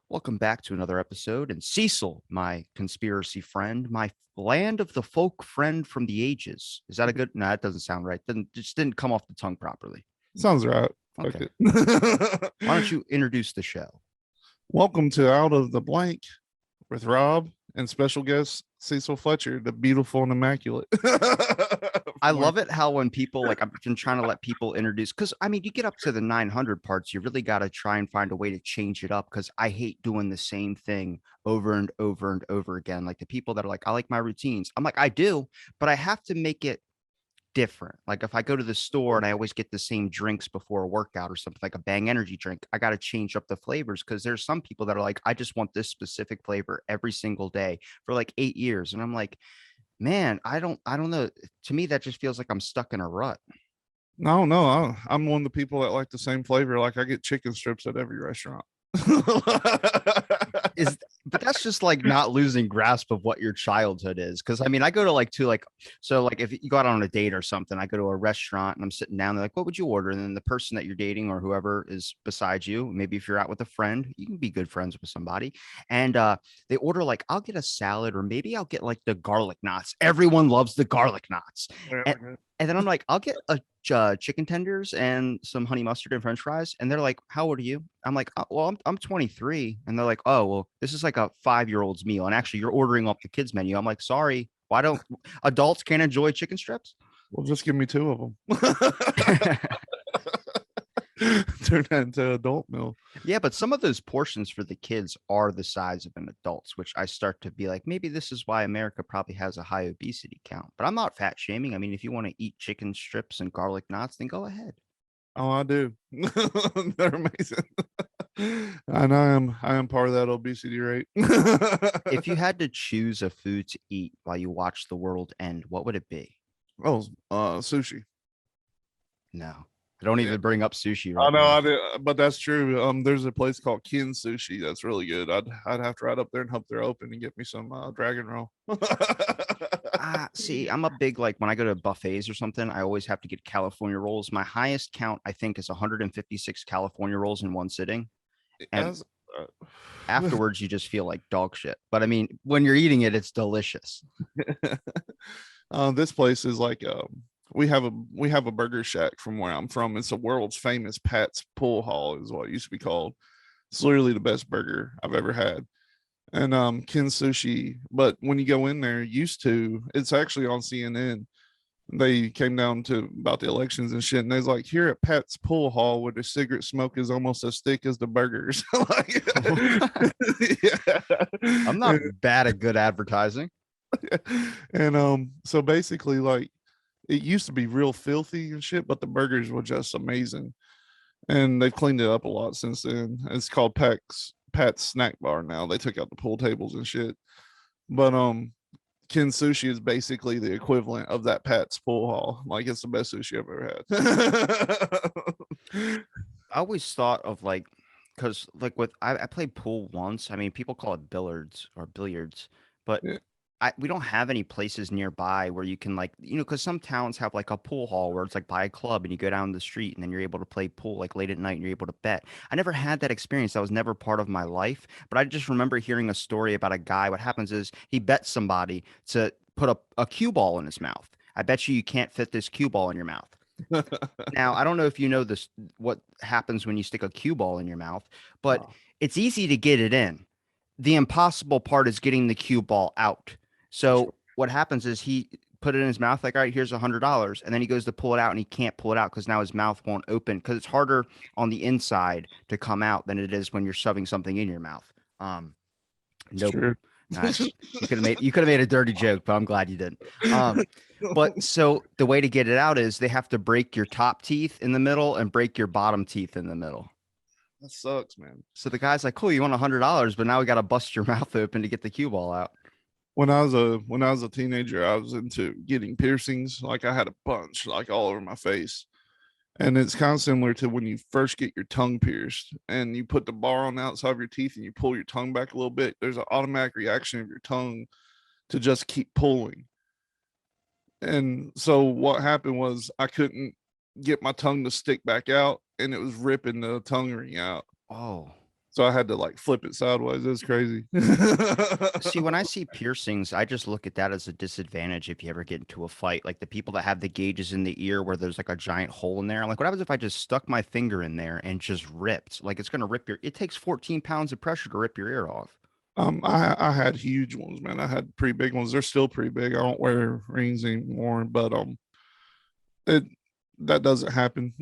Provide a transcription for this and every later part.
Welcome back to another episode. And Cecil, my conspiracy friend, my land of the folk friend from the ages. Is that a good? No, that doesn't sound right. Just didn't come off the tongue properly. Sounds right. Fuck Okay. it. Why don't you introduce the show? Welcome to Out of the Blank with Rob and special guest Cecil Fletcher, the beautiful and immaculate. I love it how when people like I've been trying to let people introduce because I mean you get up to the 900 parts, you really got to try and find a way to change it up because I hate doing the same thing over and over and over again. Like the people that are like, I like my routines. I'm like, I do, but I have to make it different. Like if I go to the store and I always get the same drinks before a workout or something like a Bang energy drink, I got to change up the flavors because there's some people that are like, I just want this specific flavor every single day for like 8 years. And I'm like, man, I don't know. To me, that just feels like I'm stuck in a rut. No, I'm one of the people that like the same flavor. Like I get chicken strips at every restaurant. Is but that's just like not losing grasp of what your childhood is. Cause I mean, I go to so like if you go out on a date or something, I go to a restaurant and I'm sitting down, they're like, what would you order? And then the person that you're dating or whoever is beside you, maybe if you're out with a friend, you can be good friends with somebody. And they order like, I'll get a salad or maybe I'll get like the garlic knots. Everyone loves the garlic knots. And and then I'm like, I'll get a chicken tenders and some honey mustard and French fries. And they're like, "How old are you?" I'm like, "Well, I'm 23." And they're like, "Oh, well, this is like a 5-year-old's meal." And actually, you're ordering off the kids menu. I'm like, "Sorry, why don't adults can't enjoy chicken strips?" Well, just give me two of them. Turn that into adult meal. Yeah, but some of those portions for the kids are the size of an adult's, which I start to be like, maybe this is why America probably has a high obesity count. But I'm not fat shaming. I mean, if you want to eat chicken strips and garlic knots, then go ahead. Oh, I do. They're amazing. And I am part of that obesity rate. If you had to choose a food to eat while you watch the world end, what would it be? Oh, sushi. No, I don't Yeah. even bring up sushi I right know, now. I do, but that's true. There's a place called Kin Sushi that's really good. I'd have to ride up there and hope they're open and get me some dragon roll. See, I'm a big like when I go to buffets or something, I always have to get California rolls. My highest count, I think, is 156 California rolls in one sitting. And As afterwards, you just feel like dog shit. But I mean, when you're eating it, it's delicious. this place is like we have a burger shack from where I'm from. It's a world's famous Pat's Pool Hall is what it used to be called. It's literally the best burger I've ever had. And Kin Sushi, but when you go in there, it's actually on CNN. They came down to about the elections and shit, and they was like, here at Pat's Pool Hall, where the cigarette smoke is almost as thick as the burgers. Like, I'm yeah. not bad at good advertising. And so basically, like, it used to be real filthy and shit, but the burgers were just amazing. And they've cleaned it up a lot since then. It's called Pat's Snack Bar now. They took out the pool tables and shit. But Kin Sushi is basically the equivalent of that Pat's Pool Hall. Like it's the best sushi I've ever had. I always thought of like, because like I played pool once. I mean, people call it billiards or billiards, but Yeah, we don't have any places nearby where you can like, because some towns have like a pool hall where it's like by a club and you go down the street and then you're able to play pool like late at night and you're able to bet. I never had that experience. That was never part of my life, but I just remember hearing a story about a guy. What happens is he bets somebody to put a cue ball in his mouth. I bet you can't fit this cue ball in your mouth. Now, I don't know if you know this, what happens when you stick a cue ball in your mouth, but oh, it's easy to get it in. The impossible part is getting the cue ball out. for sure. So what happens is he put it in his mouth, like, all right, here's $100. And then he goes to pull it out and he can't pull it out because now his mouth won't open because it's harder on the inside to come out than it is when you're shoving something in your mouth. It's Nope. true. You could have made a dirty joke, but I'm glad you didn't. But so the way to get it out is they have to break your top teeth in the middle and break your bottom teeth in the middle. That sucks, man. So the guy's like, cool, you want $100, but now we got to bust your mouth open to get the cue ball out. When I was a teenager, I was into getting piercings. Like I had a bunch, like all over my face. And it's kind of similar to when you first get your tongue pierced and you put the bar on the outside of your teeth and you pull your tongue back a little bit. There's an automatic reaction of your tongue to just keep pulling. And so what happened was I couldn't get my tongue to stick back out and it was ripping the tongue ring out. Oh, So I had to like flip it sideways. It was crazy. See, when I see piercings, I just look at that as a disadvantage if you ever get into a fight. Like the people that have the gauges in the ear where there's like a giant hole in there. I'm like, what happens if I just stuck my finger in there and just ripped? Like it's gonna rip your. It takes 14 pounds of pressure to rip your ear off. I had huge ones, man. I had pretty big ones. They're still pretty big. I don't wear rings anymore, but it that doesn't happen.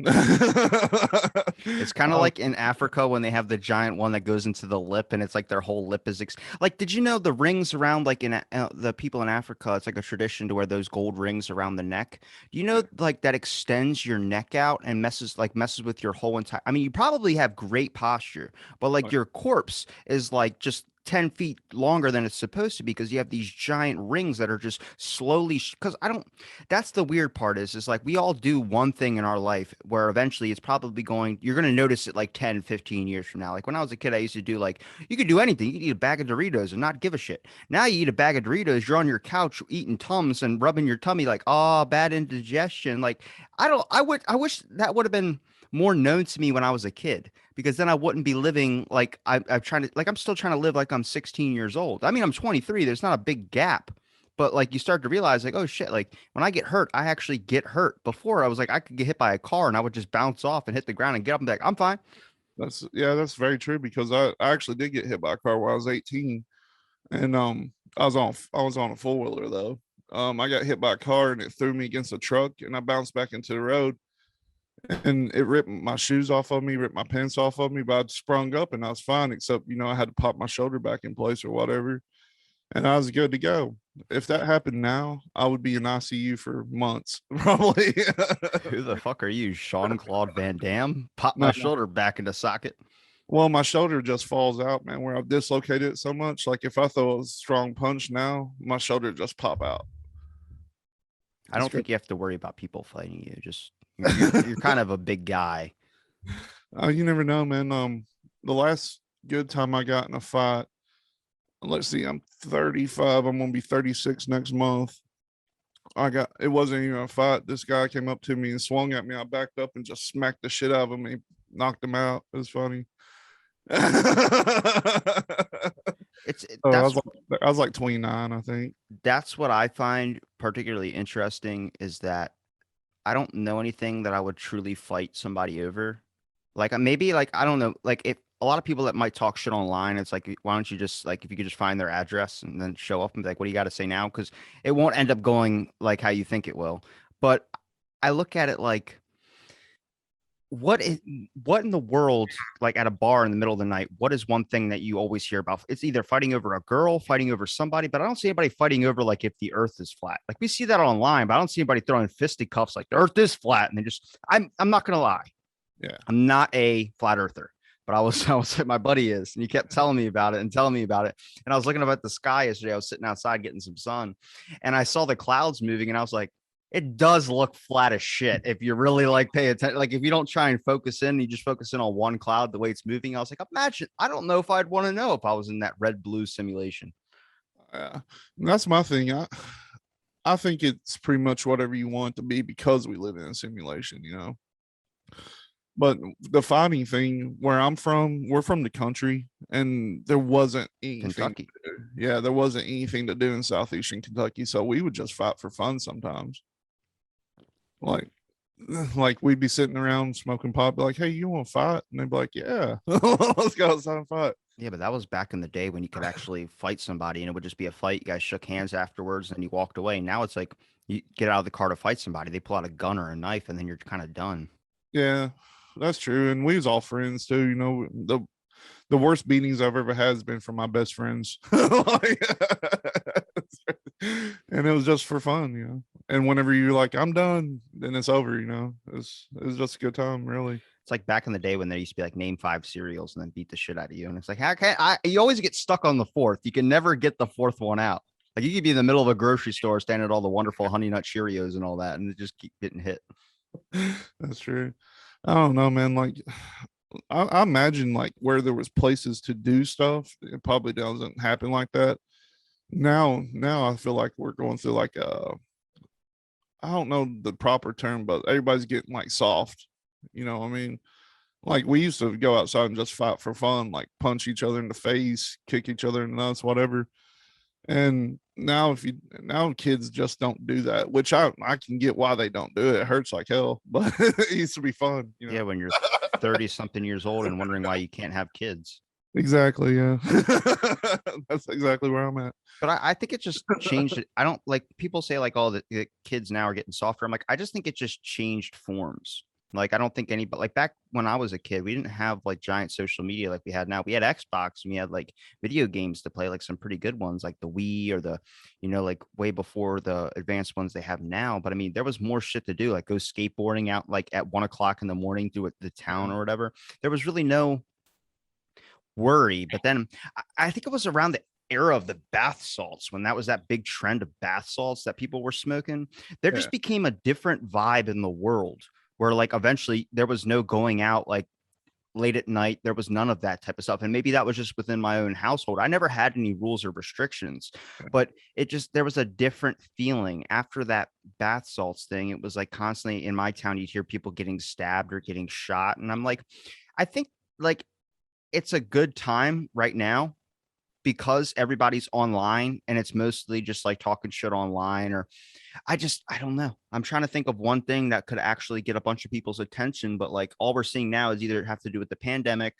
It's kind of like in Africa when they have the giant one that goes into the lip, and it's like their whole lip is like. Did you know the rings around like in the people in Africa? It's like a tradition to wear those gold rings around the neck. Do you know like that extends your neck out and messes with your whole entire? I mean, you probably have great posture, but like your corpse is like just 10 feet longer than it's supposed to be because you have these giant rings that are just slowly because I don't that's the weird part is like we all do one thing in our life where eventually it's probably you're going to notice it like 10, 15 years from now. Like when I was a kid I used to do like you could do anything. You could eat a bag of Doritos and not give a shit. Now you eat a bag of Doritos, you're on your couch eating Tums and rubbing your tummy like, oh, bad indigestion. Like I wish that would have been more known to me when I was a kid because then I wouldn't be living like I'm trying to like I'm still trying to live like I'm 16 years old. I mean, I'm 23. There's not a big gap, but like you start to realize like, oh shit, like when I get hurt, I actually get hurt. Before I was like, I could get hit by a car and I would just bounce off and hit the ground and get up and be like, I'm fine. That's very true because I actually did get hit by a car when I was 18, and I was on a four wheeler though. I got hit by a car and it threw me against a truck and I bounced back into the road and it ripped my shoes off of me, ripped my pants off of me, but I sprung up and I was fine, except, I had to pop my shoulder back in place or whatever. And I was good to go. If that happened now, I would be in ICU for months, probably. Who the fuck are you, Sean Claude Van Damme? Pop my No, shoulder back into socket. well, my shoulder just falls out, man, where I've dislocated it so much. Like if I throw a strong punch now, my shoulder just pop out. I It's don't great. think you have to worry about people fighting you. Just you're kind of a big guy. You never know, man. The last good time I got in a fight, let's see, I'm 35. I'm gonna be 36 next month. It wasn't even a fight. This guy came up to me and swung at me. I backed up and just smacked the shit out of him. He knocked him out. It was funny. It's Oh, I was like 29, I think. that's what I find particularly interesting is that I don't know anything that I would truly fight somebody over. Like maybe like I don't know, like if a lot of people that might talk shit online, it's like why don't you just like if you could just find their address and then show up and be like, what do you got to say now? Because it won't end up going like how you think it will. But I look at it like what is what in the world, like at a bar in the middle of the night, what is one thing that you always hear about? It's either fighting over a girl, fighting over somebody, but I don't see anybody fighting over like if the earth is flat. Like we see that online, but I don't see anybody throwing fisticuffs like the earth is flat. And they just I'm not gonna lie. Yeah. I'm not a flat earther, but I was my buddy is, and he kept telling me about it and telling me about it. And I was looking up at the sky yesterday. I was sitting outside getting some sun, and I saw the clouds moving, and I was like, it does look flat as shit if you really like pay attention. Like if you don't try and focus in, you just focus in on one cloud the way it's moving. I was like, imagine. I don't know if I'd want to know if I was in that red blue simulation. Yeah. That's my thing. I think it's pretty much whatever you want it to be because we live in a simulation. But the fighting thing, where I'm from, we're from the country, and there wasn't anything. Kentucky. Yeah, there wasn't anything to do in southeastern Kentucky, so we would just fight for fun sometimes. Like, like we'd be sitting around smoking pot, be like, "Hey, you want to fight?" And they'd be like, "Yeah, let's go outside and fight." Yeah, but that was back in the day when you could actually fight somebody and it would just be a fight. You guys shook hands afterwards and you walked away. Now it's like you get out of the car to fight somebody. They pull out a gun or a knife and then you're kind of done. Yeah, that's true. And we was all friends too. The worst beatings I've ever had has been from my best friends. Like, and it was just for fun. And whenever you're like, I'm done, then it's over. It's just a good time, really. It's like back in the day when there used to be like name 5 cereals and then beat the shit out of you. And it's like, how can you always get stuck on the fourth? You can never get the fourth one out. Like you could be in the middle of a grocery store standing at all the wonderful Honey Nut Cheerios and all that, and it just keep getting hit. That's true. I don't know, man. Like, I imagine like where there was places to do stuff, it probably doesn't happen like that. Now I feel like we're going through like I don't know the proper term, but everybody's getting like soft. You know what I mean? Like we used to go outside and just fight for fun, like punch each other in the face, kick each other in the nuts, whatever. And now now kids just don't do that, which I can get why they don't do it. It hurts like hell, but it used to be fun, you Yeah, know. when you're 30 something years old and wondering why you can't have kids. Exactly, yeah. That's exactly where I'm at. But I think it just changed it. I don't like people say like, oh, the kids now are getting softer. I'm like, I just think it just changed forms. Like, I don't think but like back when I was a kid, we didn't have like giant social media like we had now. We had Xbox and we had like video games to play, like some pretty good ones, like the Wii or like way before the advanced ones they have now. But I mean, there was more shit to do, like go skateboarding out like at 1 o'clock in the morning through the town Yeah. or whatever. There was really no worry. But then I think it was around the era of the bath salts when that was that big trend of bath salts that people were smoking. There Yeah. just became a different vibe in the world where like eventually there was no going out like late at night. There was none of that type of stuff. And maybe that was just within my own household. I never had any rules or restrictions, but it just, there was a different feeling after that bath salts thing. It was like constantly in my town, you'd hear people getting stabbed or getting shot. And I'm like, I think like it's a good time right now because everybody's online and it's mostly just like talking shit online. Or I don't know. I'm trying to think of one thing that could actually get a bunch of people's attention, but like all we're seeing now is either have to do with the pandemic,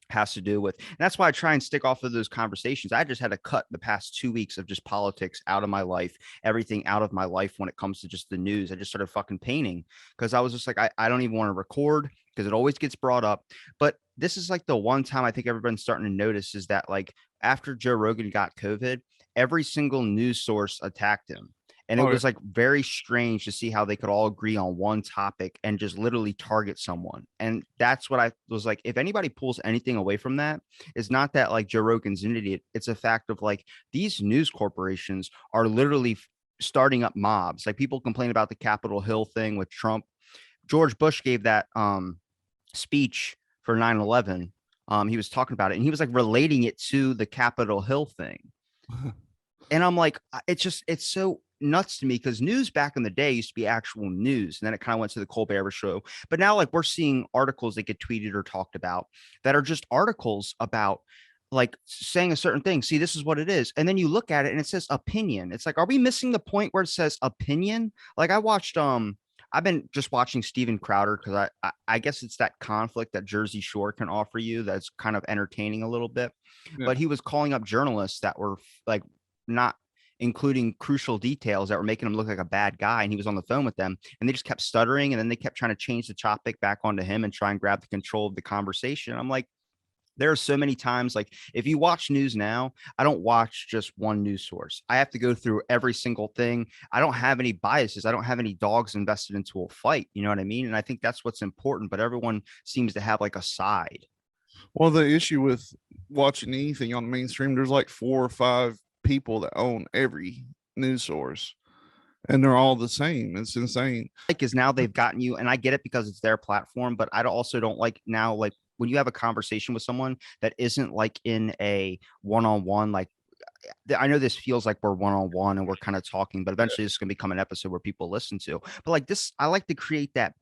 has to do with, and that's why I try and stick off of those conversations. I just had to cut the past 2 weeks of just politics out of my life, everything out of my life when it comes to just the news. I just started fucking painting because I was just like, I don't even want to record because it always gets brought up. But this is like the one time I think everyone's starting to notice is that like after Joe Rogan got COVID, every single news source attacked him. And it Oh yeah. was like very strange to see how they could all agree on one topic and just literally target someone. And that's what I was like, if anybody pulls anything away from that, it's not that like Joe Rogan's an idiot. It's a fact of like these news corporations are literally starting up mobs. Like people complain about the Capitol Hill thing with Trump. George Bush gave that speech for 9/11. He was talking about it and he was like relating it to the Capitol Hill thing. And I'm like, it's so nuts to me because news back in the day used to be actual news. And then it kind of went to the Colbert show. But now, like, we're seeing articles that get tweeted or talked about that are just articles about like saying a certain thing. See, this is what it is. And then you look at it and it says opinion. It's like, are we missing the point where it says opinion? Like, I've been just watching Steven Crowder because I guess it's that conflict that Jersey Shore can offer you that's kind of entertaining a little bit. But Yeah. he was calling up journalists that were like not including crucial details that were making him look like a bad guy. And he was on the phone with them and they just kept stuttering. And then they kept trying to change the topic back onto him and try and grab the control of the conversation. I'm like, there are so many times, like if you watch news now, I don't watch just one news source. I have to go through every single thing. I don't have any biases. I don't have any dogs invested into a fight. You know what I mean? And I think that's what's important. But everyone seems to have like a side. Well, the issue with watching anything on mainstream, there's like 4 or 5 people that own every news source, and they're all the same. It's insane. Like is now they've gotten you, and I get it because it's their platform, but I also don't like now like when you have a conversation with someone that isn't like in a one-on-one, like I know this feels like we're one-on-one and we're kind of talking, but Yeah. eventually it's going to become an episode where people listen to. But like this, I like to create that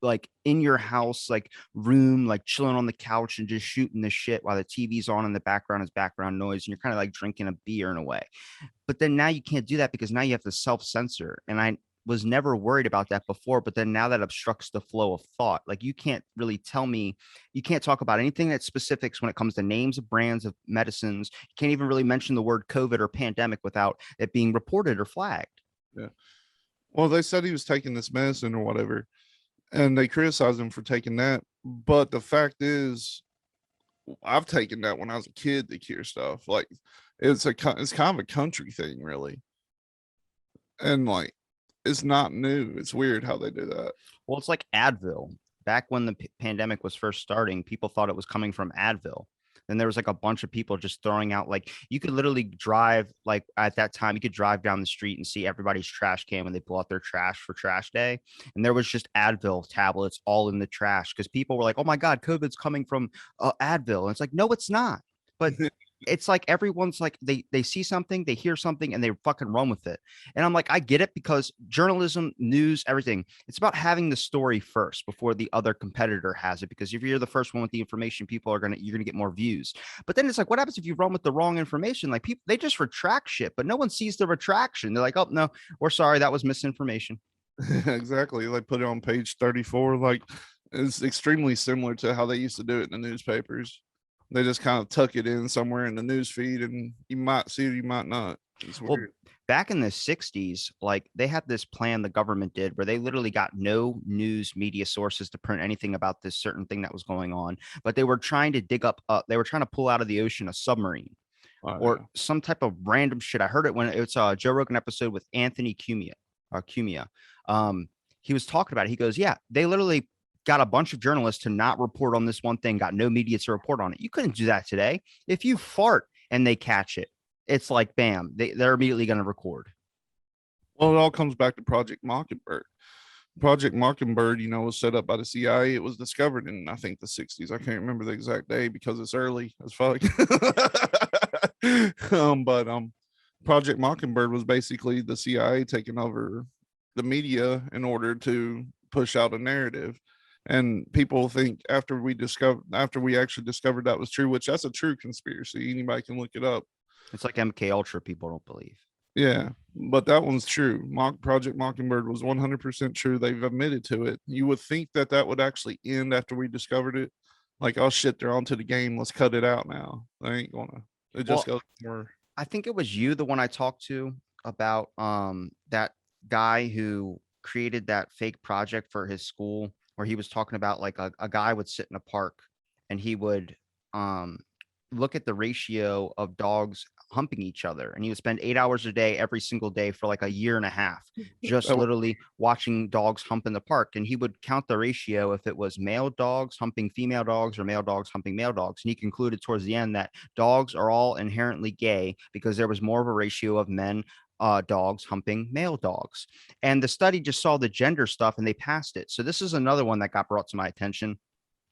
like in your house, like room, like chilling on the couch and just shooting the shit while the TV's on in the background is background noise. And you're kind of like drinking a beer in a way. But then now you can't do that because now you have to self-censor. And I was never worried about that before, but then now that obstructs the flow of thought. Like you can't really tell me, you can't talk about anything that's specifics when it comes to names of brands of medicines. You can't even really mention the word COVID or pandemic without it being reported or flagged. Yeah. Well, they said he was taking this medicine or whatever, and they criticized him for taking that. But the fact is, I've taken that when I was a kid to cure stuff. Like it's kind of a country thing, really, and like it's not new. It's weird how they do that. Well, it's like Advil. Back when the pandemic was first starting, people thought it was coming from Advil. Then there was like a bunch of people just throwing out like you could literally drive like at that time you could drive down the street and see everybody's trash can when they pull out their trash for trash day, and there was just Advil tablets all in the trash because people were like, "Oh my God, COVID's coming from Advil," and it's like, no, it's not. But it's like everyone's like they see something, they hear something, and they fucking run with it. And I'm like, I get it, because journalism, news, everything, it's about having the story first before the other competitor has it. Because if you're the first one with the information, you're gonna get more views. But then it's like, what happens if you run with the wrong information? Like, people, they just retract shit, but no one sees the retraction. They're like, oh no, we're sorry, that was misinformation. Exactly. They put it on page 34. Like, it's extremely similar to how they used to do it in the newspapers. They just kind of tuck it in somewhere in the news feed, and you might see it, you might not. It's Well, weird. back in the 60s, like, they had this plan the government did where they literally got no news media sources to print anything about this certain thing that was going on, but they were trying to they were trying to pull out of the ocean a submarine Oh, or yeah. some type of random shit. I heard it when it's a Joe Rogan episode with Anthony Cumia. Um, he was talking about it. He goes, yeah, they literally got a bunch of journalists to not report on this one thing, got no media to report on it. You couldn't do that today. If you fart and they catch it, it's like, bam, they're immediately going to record. Well, it all comes back to Project Mockingbird. Project Mockingbird, was set up by the CIA. It was discovered in, I think, the 60s. I can't remember the exact day because it's early as fuck. But Project Mockingbird was basically the CIA taking over the media in order to push out a narrative. And people think after we actually discovered that was true, which that's a true conspiracy. Anybody can look it up. It's like MK Ultra. People don't believe. Yeah, but that one's true. Project Mockingbird was 100% true. They've admitted to it. You would think that that would actually end after we discovered it. Like, oh shit, they're onto the game. Let's cut it out now. They ain't gonna. It just Well, goes more. I think it was you, the one I talked to about that guy who created that fake project for his school, where he was talking about like a guy would sit in a park and he would um look at the ratio of dogs humping each other, and he would spend 8 hours a day every single day for like a year and a half just That was, literally watching dogs hump in the park. And he would count the ratio if it was male dogs humping female dogs or male dogs humping male dogs. And he concluded towards the end that dogs are all inherently gay because there was more of a ratio of men dogs humping male dogs. And the study just saw the gender stuff and they passed it. So this is another one that got brought to my attention.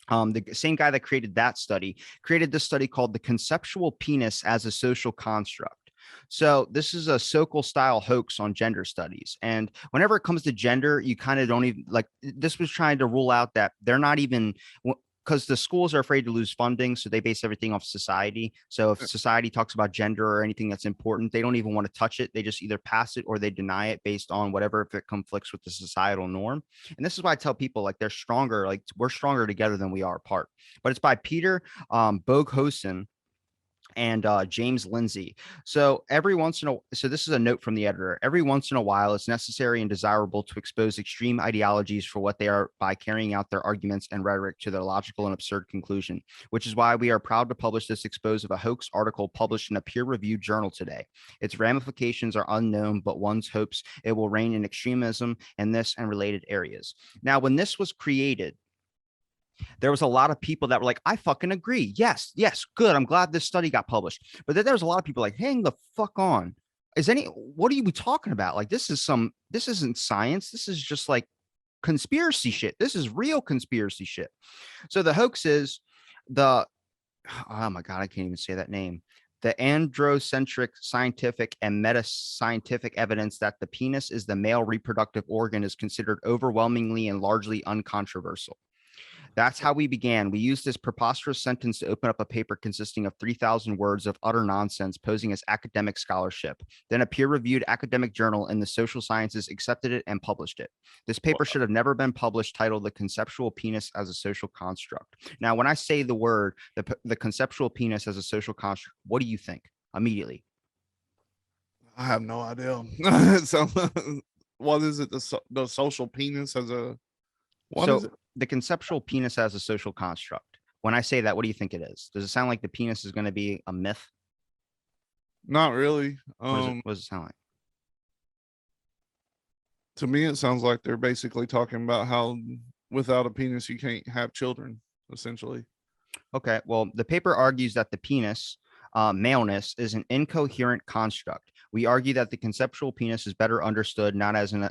The same guy that created that study created this study called the conceptual penis as a social construct. So this is a Sokol style hoax on gender studies. And whenever it comes to gender, you kind of don't even like, this was trying to rule out that they're not even, because the schools are afraid to lose funding. So they base everything off society. So if society talks about gender or anything that's important, they don't even want to touch it. They just either pass it or they deny it based on whatever, if it conflicts with the societal norm. And this is why I tell people, like, they're stronger, like we're stronger together than we are apart. But it's by Peter Boghosen and James Lindsay. So this is a note from the editor. Every once in a while, it's necessary and desirable to expose extreme ideologies for what they are by carrying out their arguments and rhetoric to their logical and absurd conclusion, which is why we are proud to publish this expose of a hoax article published in a peer-reviewed journal today. Its ramifications are unknown, but one hopes it will reign in extremism in this and related areas. Now, when this was created, there was a lot of people that were like, I fucking agree. Yes, yes, good. I'm glad this study got published. But then there was a lot of people like, hang the fuck on. What are you talking about? Like, this isn't science. This is just like conspiracy shit. This is real conspiracy shit. So the hoax is oh my God, I can't even say that name. The androcentric scientific and meta scientific evidence that the penis is the male reproductive organ is considered overwhelmingly and largely uncontroversial. That's how we began. We used this preposterous sentence to open up a paper consisting of 3,000 words of utter nonsense, posing as academic scholarship. Then a peer-reviewed academic journal in the social sciences accepted it and published it. This paper should have never been published, titled "The Conceptual Penis as a Social Construct." Now, when I say the word, the conceptual penis as a social construct, what do you think immediately? I have no idea. So, what is it? The social penis as a what is So it? the conceptual penis as a social construct. When I say that, what do you think it is? Does it sound like the penis is going to be a myth? Not really. What does it sound like? To me, it sounds like they're basically talking about how without a penis you can't have children, essentially. Okay, well, the paper argues that the penis, maleness, is an incoherent construct. We argue that the conceptual penis is better understood not as an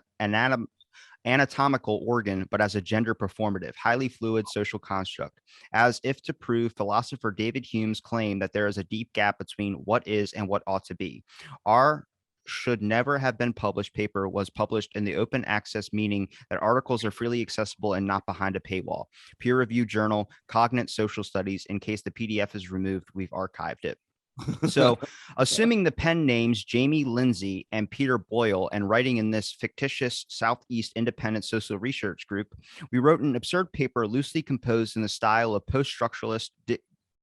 anatomical organ, but as a gender performative, highly fluid social construct, as if to prove philosopher David Hume's claim that there is a deep gap between what is and what ought to be. Our should never have been published paper was published in the open access, meaning that articles are freely accessible and not behind a paywall. Peer reviewed journal, Cognate Social Studies. In case the PDF is removed, we've archived it. So, assuming the pen names Jamie Lindsay and Peter Boyle, and writing in this fictitious Southeast Independent Social Research Group, we wrote an absurd paper loosely composed in the style of post-structuralist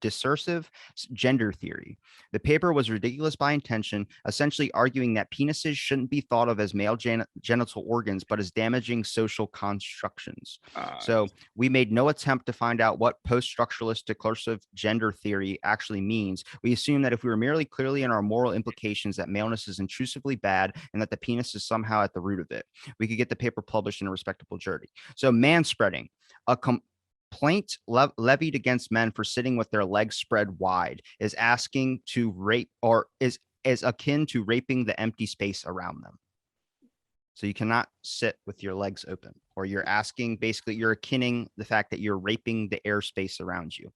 discursive gender theory. The paper was ridiculous by intention, essentially arguing that penises shouldn't be thought of as male genital organs, but as damaging social constructions. So we made no attempt to find out what post-structuralist discursive gender theory actually means. We assume that if we were merely clearly in our moral implications that maleness is intrusively bad and that the penis is somehow at the root of it, we could get the paper published in a respectable journal. So manspreading, a complaint levied against men for sitting with their legs spread wide is asking to rape, or is akin to raping the empty space around them. So you cannot sit with your legs open, or you're asking, basically you're akinning the fact that you're raping the airspace around you.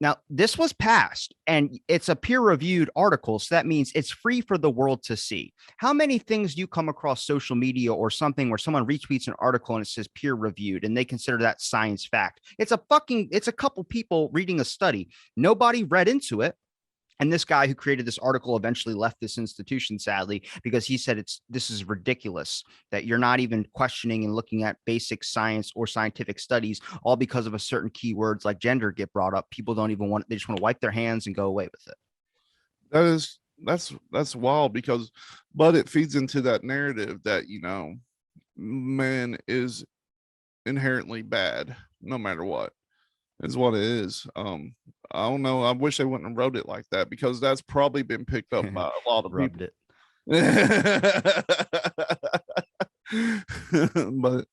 Now, this was passed, and it's a peer-reviewed article, so that means it's free for the world to see. How many things do you come across social media or something where someone retweets an article and it says peer-reviewed, and they consider that science fact? It's a couple people reading a study. Nobody read into it. And this guy who created this article eventually left this institution, sadly, because he said this is ridiculous that you're not even questioning and looking at basic science or scientific studies, all because of a certain keywords like gender get brought up. People don't even they just want to wipe their hands and go away with it. That's wild, because, but it feeds into that narrative that, man is inherently bad no matter what, is what it is. I don't know. I wish they wouldn't have wrote it like that, because that's probably been picked up by a lot of people. But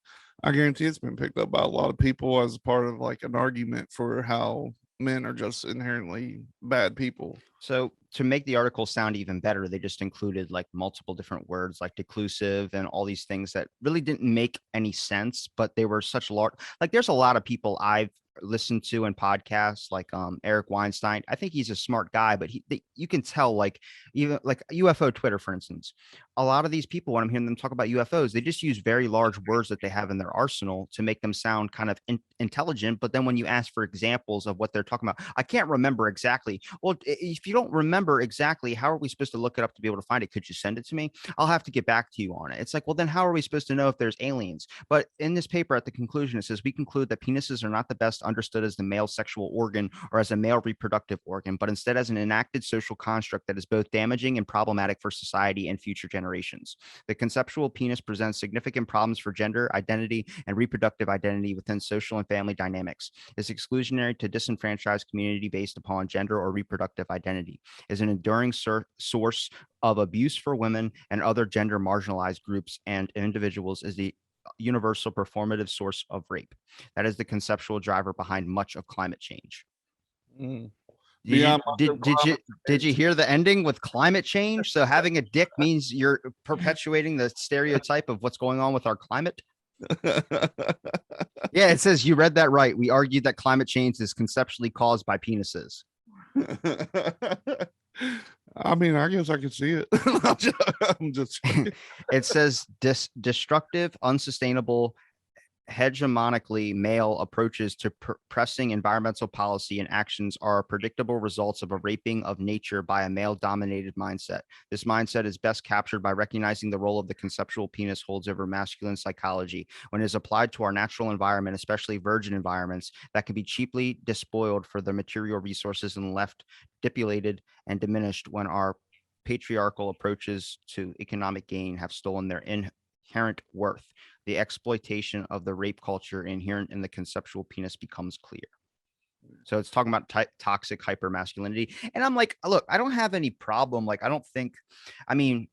I guarantee it's been picked up by a lot of people as part of like an argument for how men are just inherently bad people. So to make the article sound even better, they just included like multiple different words like declusive and all these things that really didn't make any sense, but they were such large. Like there's a lot of people I've listened to in podcasts like Eric Weinstein. I think he's a smart guy, but you can tell, like even like UFO Twitter, for instance, a lot of these people, when I'm hearing them talk about UFOs, they just use very large words that they have in their arsenal to make them sound kind of intelligent. But then when you ask for examples of what they're talking about, I can't remember exactly. Well, if you don't remember exactly, how are we supposed to look it up to be able to find it? Could you send it to me? I'll have to get back to you on it. It's like, well, then how are we supposed to know if there's aliens? But in this paper at the conclusion, it says, we conclude that penises are not the best understood as the male sexual organ or as a male reproductive organ, but instead as an enacted social construct that is both damaging and problematic for society and future generations. The conceptual penis presents significant problems for gender identity and reproductive identity within social and family dynamics. Is exclusionary to disenfranchised community based upon gender or reproductive identity. Is an enduring source of abuse for women and other gender marginalized groups and individuals. Is the universal performative source of rape. That is the conceptual driver behind much of climate change. Did you hear the ending with climate change? So having a dick means you're perpetuating the stereotype of what's going on with our climate. Yeah, it says you read that right. We argued that climate change is conceptually caused by penises. I mean, I guess I can see it. I'm just It says destructive, unsustainable, hegemonically male approaches to pressing environmental policy and actions are predictable results of a raping of nature by a male-dominated mindset. This mindset is best captured by recognizing the role of the conceptual penis holds over masculine psychology when it is applied to our natural environment, especially virgin environments that can be cheaply despoiled for their material resources and left depleted and diminished when our patriarchal approaches to economic gain have stolen their inherent worth. The exploitation of the rape culture inherent in the conceptual penis becomes clear. So it's talking about toxic hypermasculinity. And I'm like, look, I don't have any problem. Like, I mean,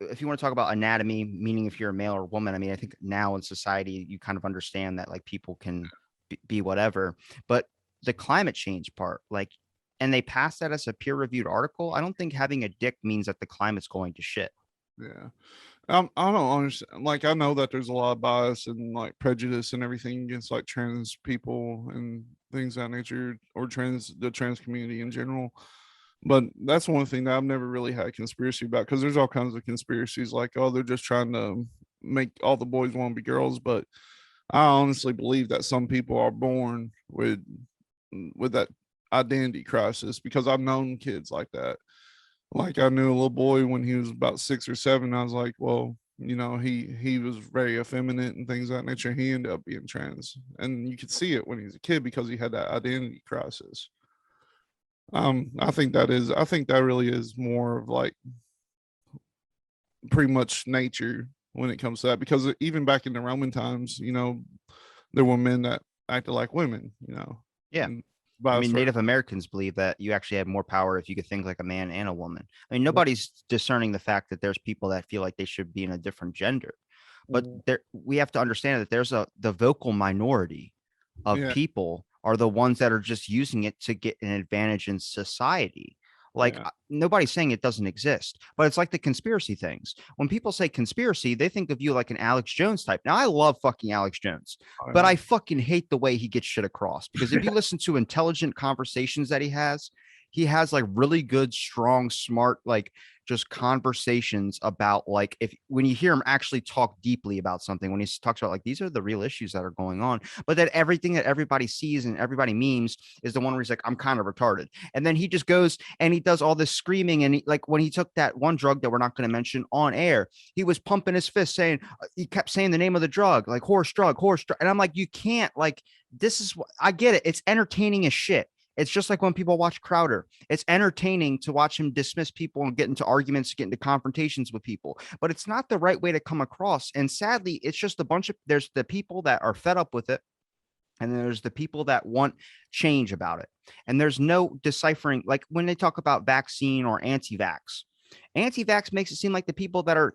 if you want to talk about anatomy, meaning if you're a male or woman, I mean, I think now in society, you kind of understand that like people can be whatever, but the climate change part, like, and they pass that as a peer reviewed article. I don't think having a dick means that the climate's going to shit. Yeah. I don't understand. Like, I know that there's a lot of bias and like prejudice and everything against like trans people and things of that nature, or the trans community in general. But that's one thing that I've never really had a conspiracy about, because there's all kinds of conspiracies like, oh, they're just trying to make all the boys want to be girls. But I honestly believe that some people are born with that identity crisis, because I've known kids like that. Like, I knew a little boy when he was about 6 or 7. I was like, well, he was very effeminate and things of that nature. He ended up being trans, and you could see it when he was a kid because he had that identity crisis. I think that really is more of like pretty much nature when it comes to that, because even back in the Roman times, there were men that acted like women, Yeah. and I vice mean, versa. Native Americans believe that you actually have more power if you could think like a man and a woman. I mean, nobody's discerning the fact that there's people that feel like they should be in a different gender, but we have to understand that there's the vocal minority of Yeah, people are the ones that are just using it to get an advantage in society. Like, yeah, nobody's saying it doesn't exist, but it's like the conspiracy things. When people say conspiracy, they think of you like an Alex Jones type. Now, I love fucking Alex Jones, oh, but yeah. I fucking hate the way he gets shit across, because if you listen to intelligent conversations that he has like really good, strong, smart, like just conversations about, like, if when you hear him actually talk deeply about something, when he talks about like these are the real issues that are going on, but that everything that everybody sees and everybody memes is the one where he's like, I'm kind of retarded. And then he just goes and he does all this screaming. And like when he took that one drug that we're not going to mention on air, he was pumping his fist saying, he kept saying the name of the drug, like horse drug, horse drug. And I'm like, you can't, like, this is what I get it. It's entertaining as shit. It's just like when people watch Crowder. It's entertaining to watch him dismiss people and get into arguments, get into confrontations with people, but it's not the right way to come across. And sadly, it's just there's the people that are fed up with it, and there's the people that want change about it. And there's no deciphering, like when they talk about vaccine or anti-vax. Anti-vax makes it seem like the people that are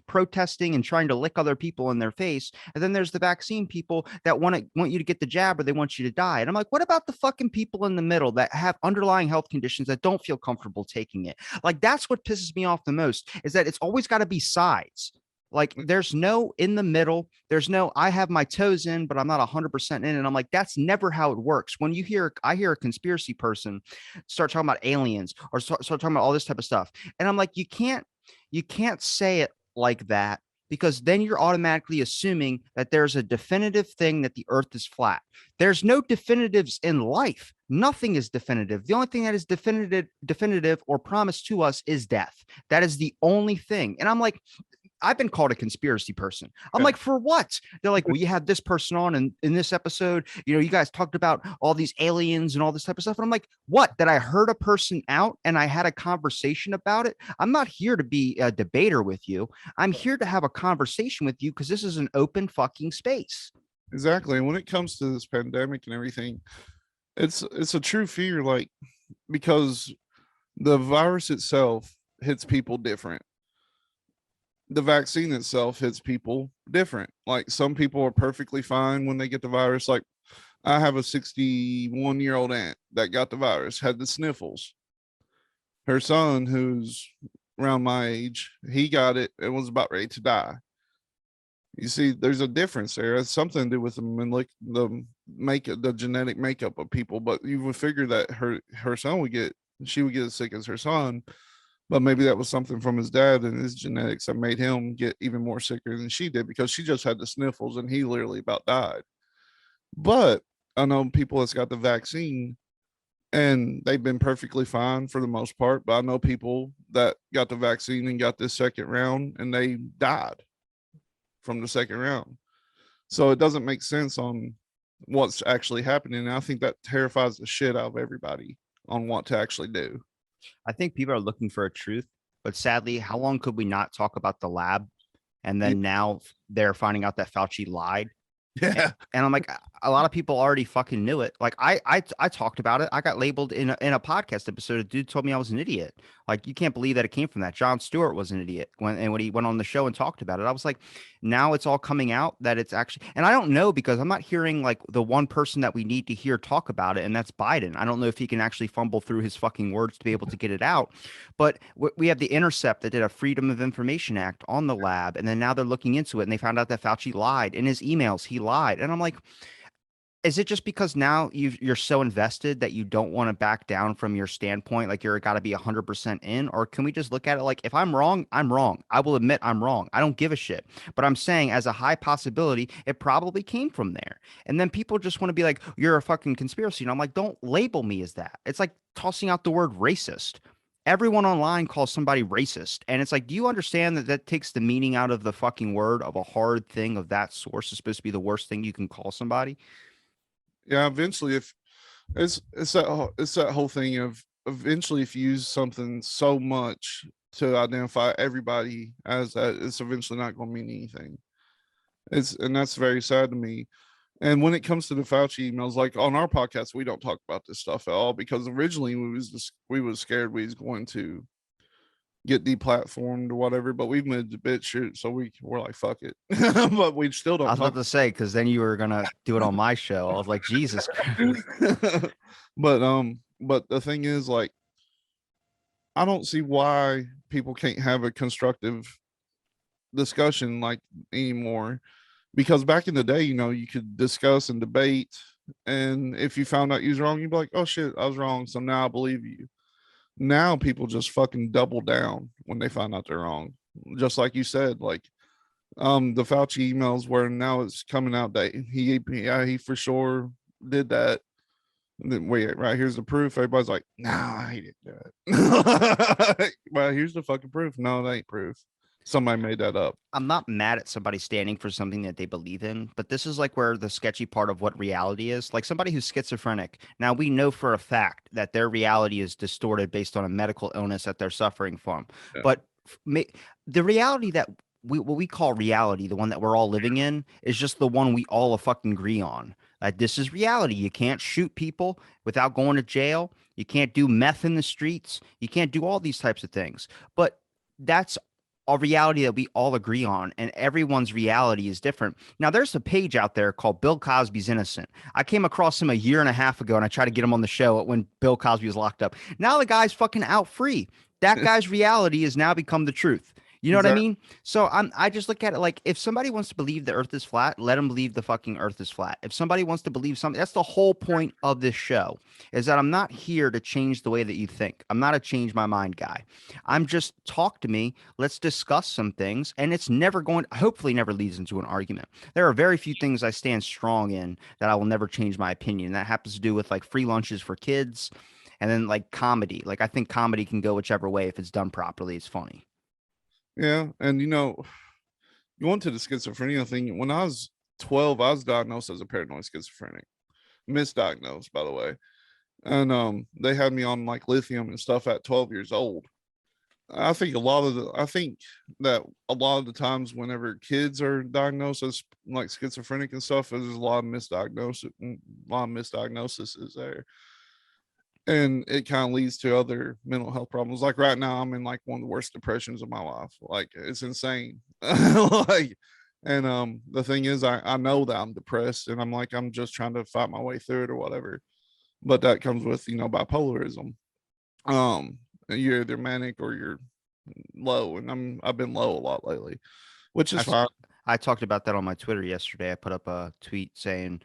protesting and trying to lick other people in their face, and then there's the vaccine people that want you to get the jab or they want you to die. And I'm like, what about the fucking people in the middle that have underlying health conditions that don't feel comfortable taking it? Like, that's what pisses me off the most, is that it's always got to be sides. Like, there's no in the middle. There's no, I have my toes in, but I'm not 100% in. And I'm like, that's never how it works. When I hear a conspiracy person start talking about aliens or start talking about all this type of stuff. And I'm like, you can't say it like that, because then you're automatically assuming that there's a definitive thing that the earth is flat. There's no definitives in life. Nothing is definitive. The only thing that is definitive or promised to us is death. That is the only thing. And I'm like, I've been called a conspiracy person. I'm Yeah. like, for what? They're like, well, you had this person on in this episode. You guys talked about all these aliens and all this type of stuff. And I'm like, what? That I heard a person out and I had a conversation about it? I'm not here to be a debater with you. I'm here to have a conversation with you because this is an open fucking space. Exactly. And when it comes to this pandemic and everything, it's a true fear, like, because the virus itself hits people different. The vaccine itself hits people different. Like, some people are perfectly fine when they get the virus. Like, I have a 61-year-old aunt that got the virus, had the sniffles. Her son, who's around my age, he got it and was about ready to die. You see, there's a difference there. It's something to do with the genetic makeup of people. But you would figure that her son she would get as sick as her son. But maybe that was something from his dad and his genetics that made him get even more sicker than she did, because she just had the sniffles and he literally about died. But I know people that's got the vaccine and they've been perfectly fine for the most part. But I know people that got the vaccine and got this second round and they died from the second round. So it doesn't make sense on what's actually happening. And I think that terrifies the shit out of everybody on what to actually do. I think people are looking for a truth, but sadly, how long could we not talk about the lab? And Yeah. then now they're finding out that Fauci lied. Yeah. And I'm like, a lot of people already fucking knew it. Like I talked about it. I got labeled in a podcast episode. A dude told me I was an idiot. Like you can't believe that it came from that. Jon Stewart was an idiot when he went on the show and talked about it. I was like, now it's all coming out that it's actually, and I don't know because I'm not hearing like the one person that we need to hear talk about it, and that's Biden. I don't know if he can actually fumble through his fucking words to be able to get it out. But we have the Intercept that did a Freedom of Information Act on the lab, and then now they're looking into it, and they found out that Fauci lied in his emails. He lied, and I'm like, is it just because now you're so invested that you don't want to back down from your standpoint? Like you're got to be 100% in, or can we just look at it like if I'm wrong, I'm wrong. I will admit I'm wrong. I don't give a shit. But I'm saying as a high possibility, it probably came from there. And then people just want to be like, you're a fucking conspiracy. And I'm like, don't label me as that. It's like tossing out the word racist. Everyone online calls somebody racist. And it's like, do you understand that that takes the meaning out of the fucking word of a hard thing of that source is supposed to be the worst thing you can call somebody? Yeah, eventually, if it's that whole thing of eventually, if you use something so much to identify everybody as that, it's eventually not going to mean anything. And that's very sad to me. And when it comes to the Fauci emails, like on our podcast, we don't talk about this stuff at all because originally we was scared we was going to get deplatformed or whatever, but we've moved a bit shit, so we're like fuck it. But we still I don't was talk. about to say, because then you were gonna do it on my show. I was like, Jesus Christ. But the thing is, like, I don't see why people can't have a constructive discussion like anymore. Because back in the day, you could discuss and debate, and if you found out you was wrong, you'd be like, "Oh shit, I was wrong." So now I believe you. Now people just fucking double down when they find out they're wrong. Just like you said, like the Fauci emails where now it's coming out that he for sure did that. And then wait, right here's the proof. Everybody's like, "Nah, I didn't do it." Well, here's the fucking proof. No, that ain't proof. Somebody made that up. I'm not mad at somebody standing for something that they believe in, but this is like where the sketchy part of what reality is. Like somebody who's schizophrenic. Now we know for a fact that their reality is distorted based on a medical illness that they're suffering from. Yeah. But the reality that what we call reality, the one that we're all living in, is just the one we all fucking agree on. Like this is reality. You can't shoot people without going to jail. You can't do meth in the streets. You can't do all these types of things. But that's a reality that we all agree on, and everyone's reality is different. Now, there's a page out there called Bill Cosby's Innocent. I came across him a year and a half ago, and I tried to get him on the show when Bill Cosby was locked up. Now the guy's fucking out free. That guy's reality has now become the truth. You know what I Exactly. mean? So I just look at it like if somebody wants to believe the earth is flat, let them believe the fucking earth is flat. If somebody wants to believe something, that's the whole point of this show, is that I'm not here to change the way that you think. I'm not a change my mind guy. I'm just talk to me. Let's discuss some things. And it's never going, hopefully never leads into an argument. There are very few things I stand strong in that I will never change my opinion. That happens to do with like free lunches for kids and then like comedy. Like I think comedy can go whichever way. If it's done properly, it's funny. Yeah, and going to the schizophrenia thing. When I was 12, I was diagnosed as a paranoid schizophrenic, misdiagnosed, by the way. And they had me on like lithium and stuff at 12 years old. I think that a lot of the times whenever kids are diagnosed as like schizophrenic and stuff, there's a lot of misdiagnosis is there. And it kind of leads to other mental health problems. Like right now, I'm in like one of the worst depressions of my life. Like it's insane. Like, and the thing is, I know that I'm depressed, and I'm just trying to fight my way through it or whatever. But that comes with bipolarism. You're either manic or you're low, and I've been low a lot lately, which is I, s- fine. I talked about that on my Twitter yesterday. I put up a tweet saying,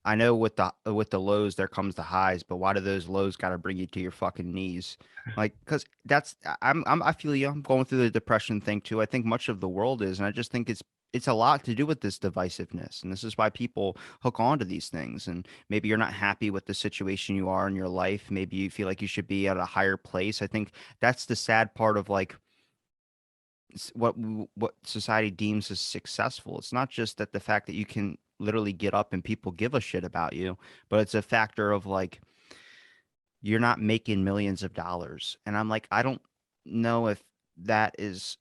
I know with the lows there comes the highs, but why do those lows got to bring you to your fucking knees? Like, because that's I feel you. I'm going through the depression thing too. I think much of the world is, and I just think it's a lot to do with this divisiveness, and this is why people hook on to these things. And maybe you're not happy with the situation you are in your life. Maybe you feel like you should be at a higher place. I think that's the sad part of like what society deems as successful. It's not just that the fact that you can literally get up and people give a shit about you, but it's a factor of like you're not making millions of dollars. And I'm like, I don't know if that is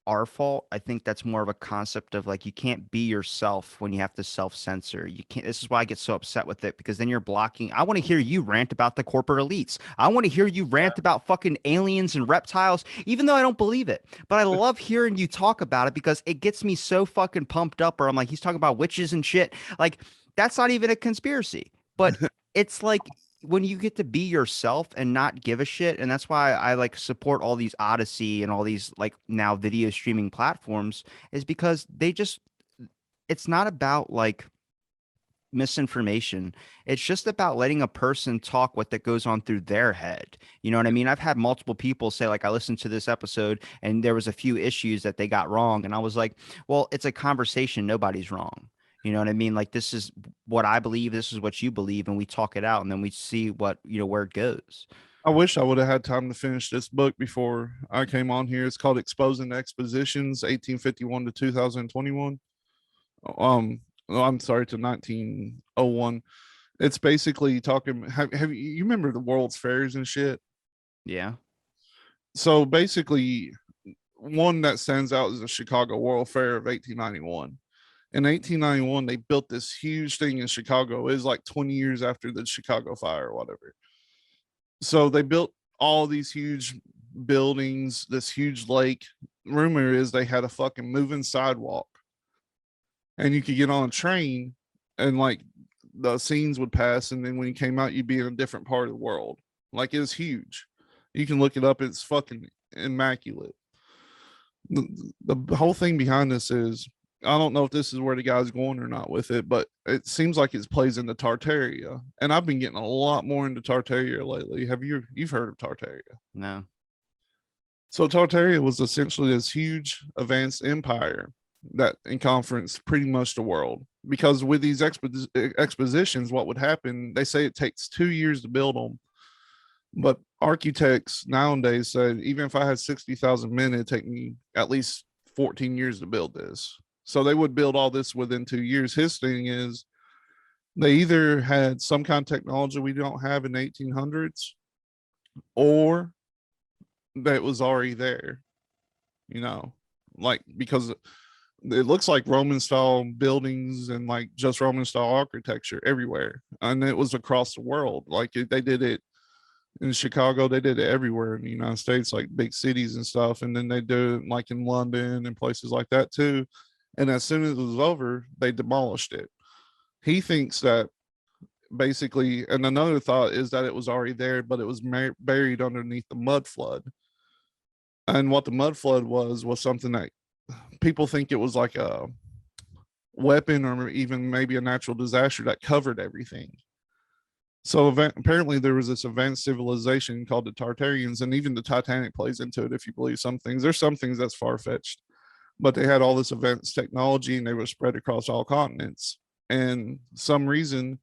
our fault. I think that's more of a concept of like you can't be yourself when you have to self-censor. You can't. This is why I get so upset with it, because then you're blocking. I want to hear you rant about the corporate elites. I want to hear you rant about fucking aliens and reptiles, even though I don't believe it. But I love hearing you talk about it because it gets me so fucking pumped up. Or I'm like, he's talking about witches and shit. Like that's not even a conspiracy. But it's like when you get to be yourself and not give a shit. And that's why I like support all these Odyssey and all these like now video streaming platforms, is because they just, it's not about like misinformation. It's just about letting a person talk what that goes on through their head. You know what I mean? I've had multiple people say like, I listened to this episode and there was a few issues that they got wrong. And I was like, well, it's a conversation. Nobody's wrong. You know what I mean? Like, this is what I believe. This is what you believe. And we talk it out and then we see what, you know, where it goes. I wish I would have had time to finish this book before I came on here. It's called Exposing Expositions, 1851 to 2021. No, I'm sorry, to 1901. It's basically talking. Have you remember the World's Fairs and shit? Yeah. So basically, one that stands out is the Chicago World Fair of 1891. In 1891, they built this huge thing in Chicago. It was like 20 years after the Chicago fire or whatever. So they built all these huge buildings, this huge lake. Rumor is they had a fucking moving sidewalk, and you could get on a train, and like the scenes would pass, and then when you came out, you'd be in a different part of the world. Like it was huge. You can look it up. It's fucking immaculate. The whole thing behind this is, I don't know if this is where the guy's going or not with it, but it seems like it plays into Tartaria, and I've been getting a lot more into Tartaria lately. You've heard of Tartaria? No. So Tartaria was essentially this huge advanced empire that encompassed pretty much the world. Because with these expositions, what would happen? They say it takes 2 years to build them, but architects nowadays said even if I had 60,000 men, it'd take me at least 14 years to build this. So they would build all this within 2 years. His thing is they either had some kind of technology we don't have in the 1800s, or that was already there, you know, like because it looks like Roman style buildings and like just Roman style architecture everywhere. And it was across the world. Like they did it in Chicago, they did it everywhere in the United States, like big cities and stuff. And then they do it like in London and places like that too. And as soon as it was over, they demolished it. He thinks that basically, and another thought is that it was already there, but it was buried underneath the mud flood. And what the mud flood was something that people think it was like a weapon or even maybe a natural disaster that covered everything. So apparently there was this advanced civilization called the Tartarians, and even the Titanic plays into it if you believe some things. There's some things that's far-fetched, but they had all this advanced technology and they were spread across all continents. And some reason,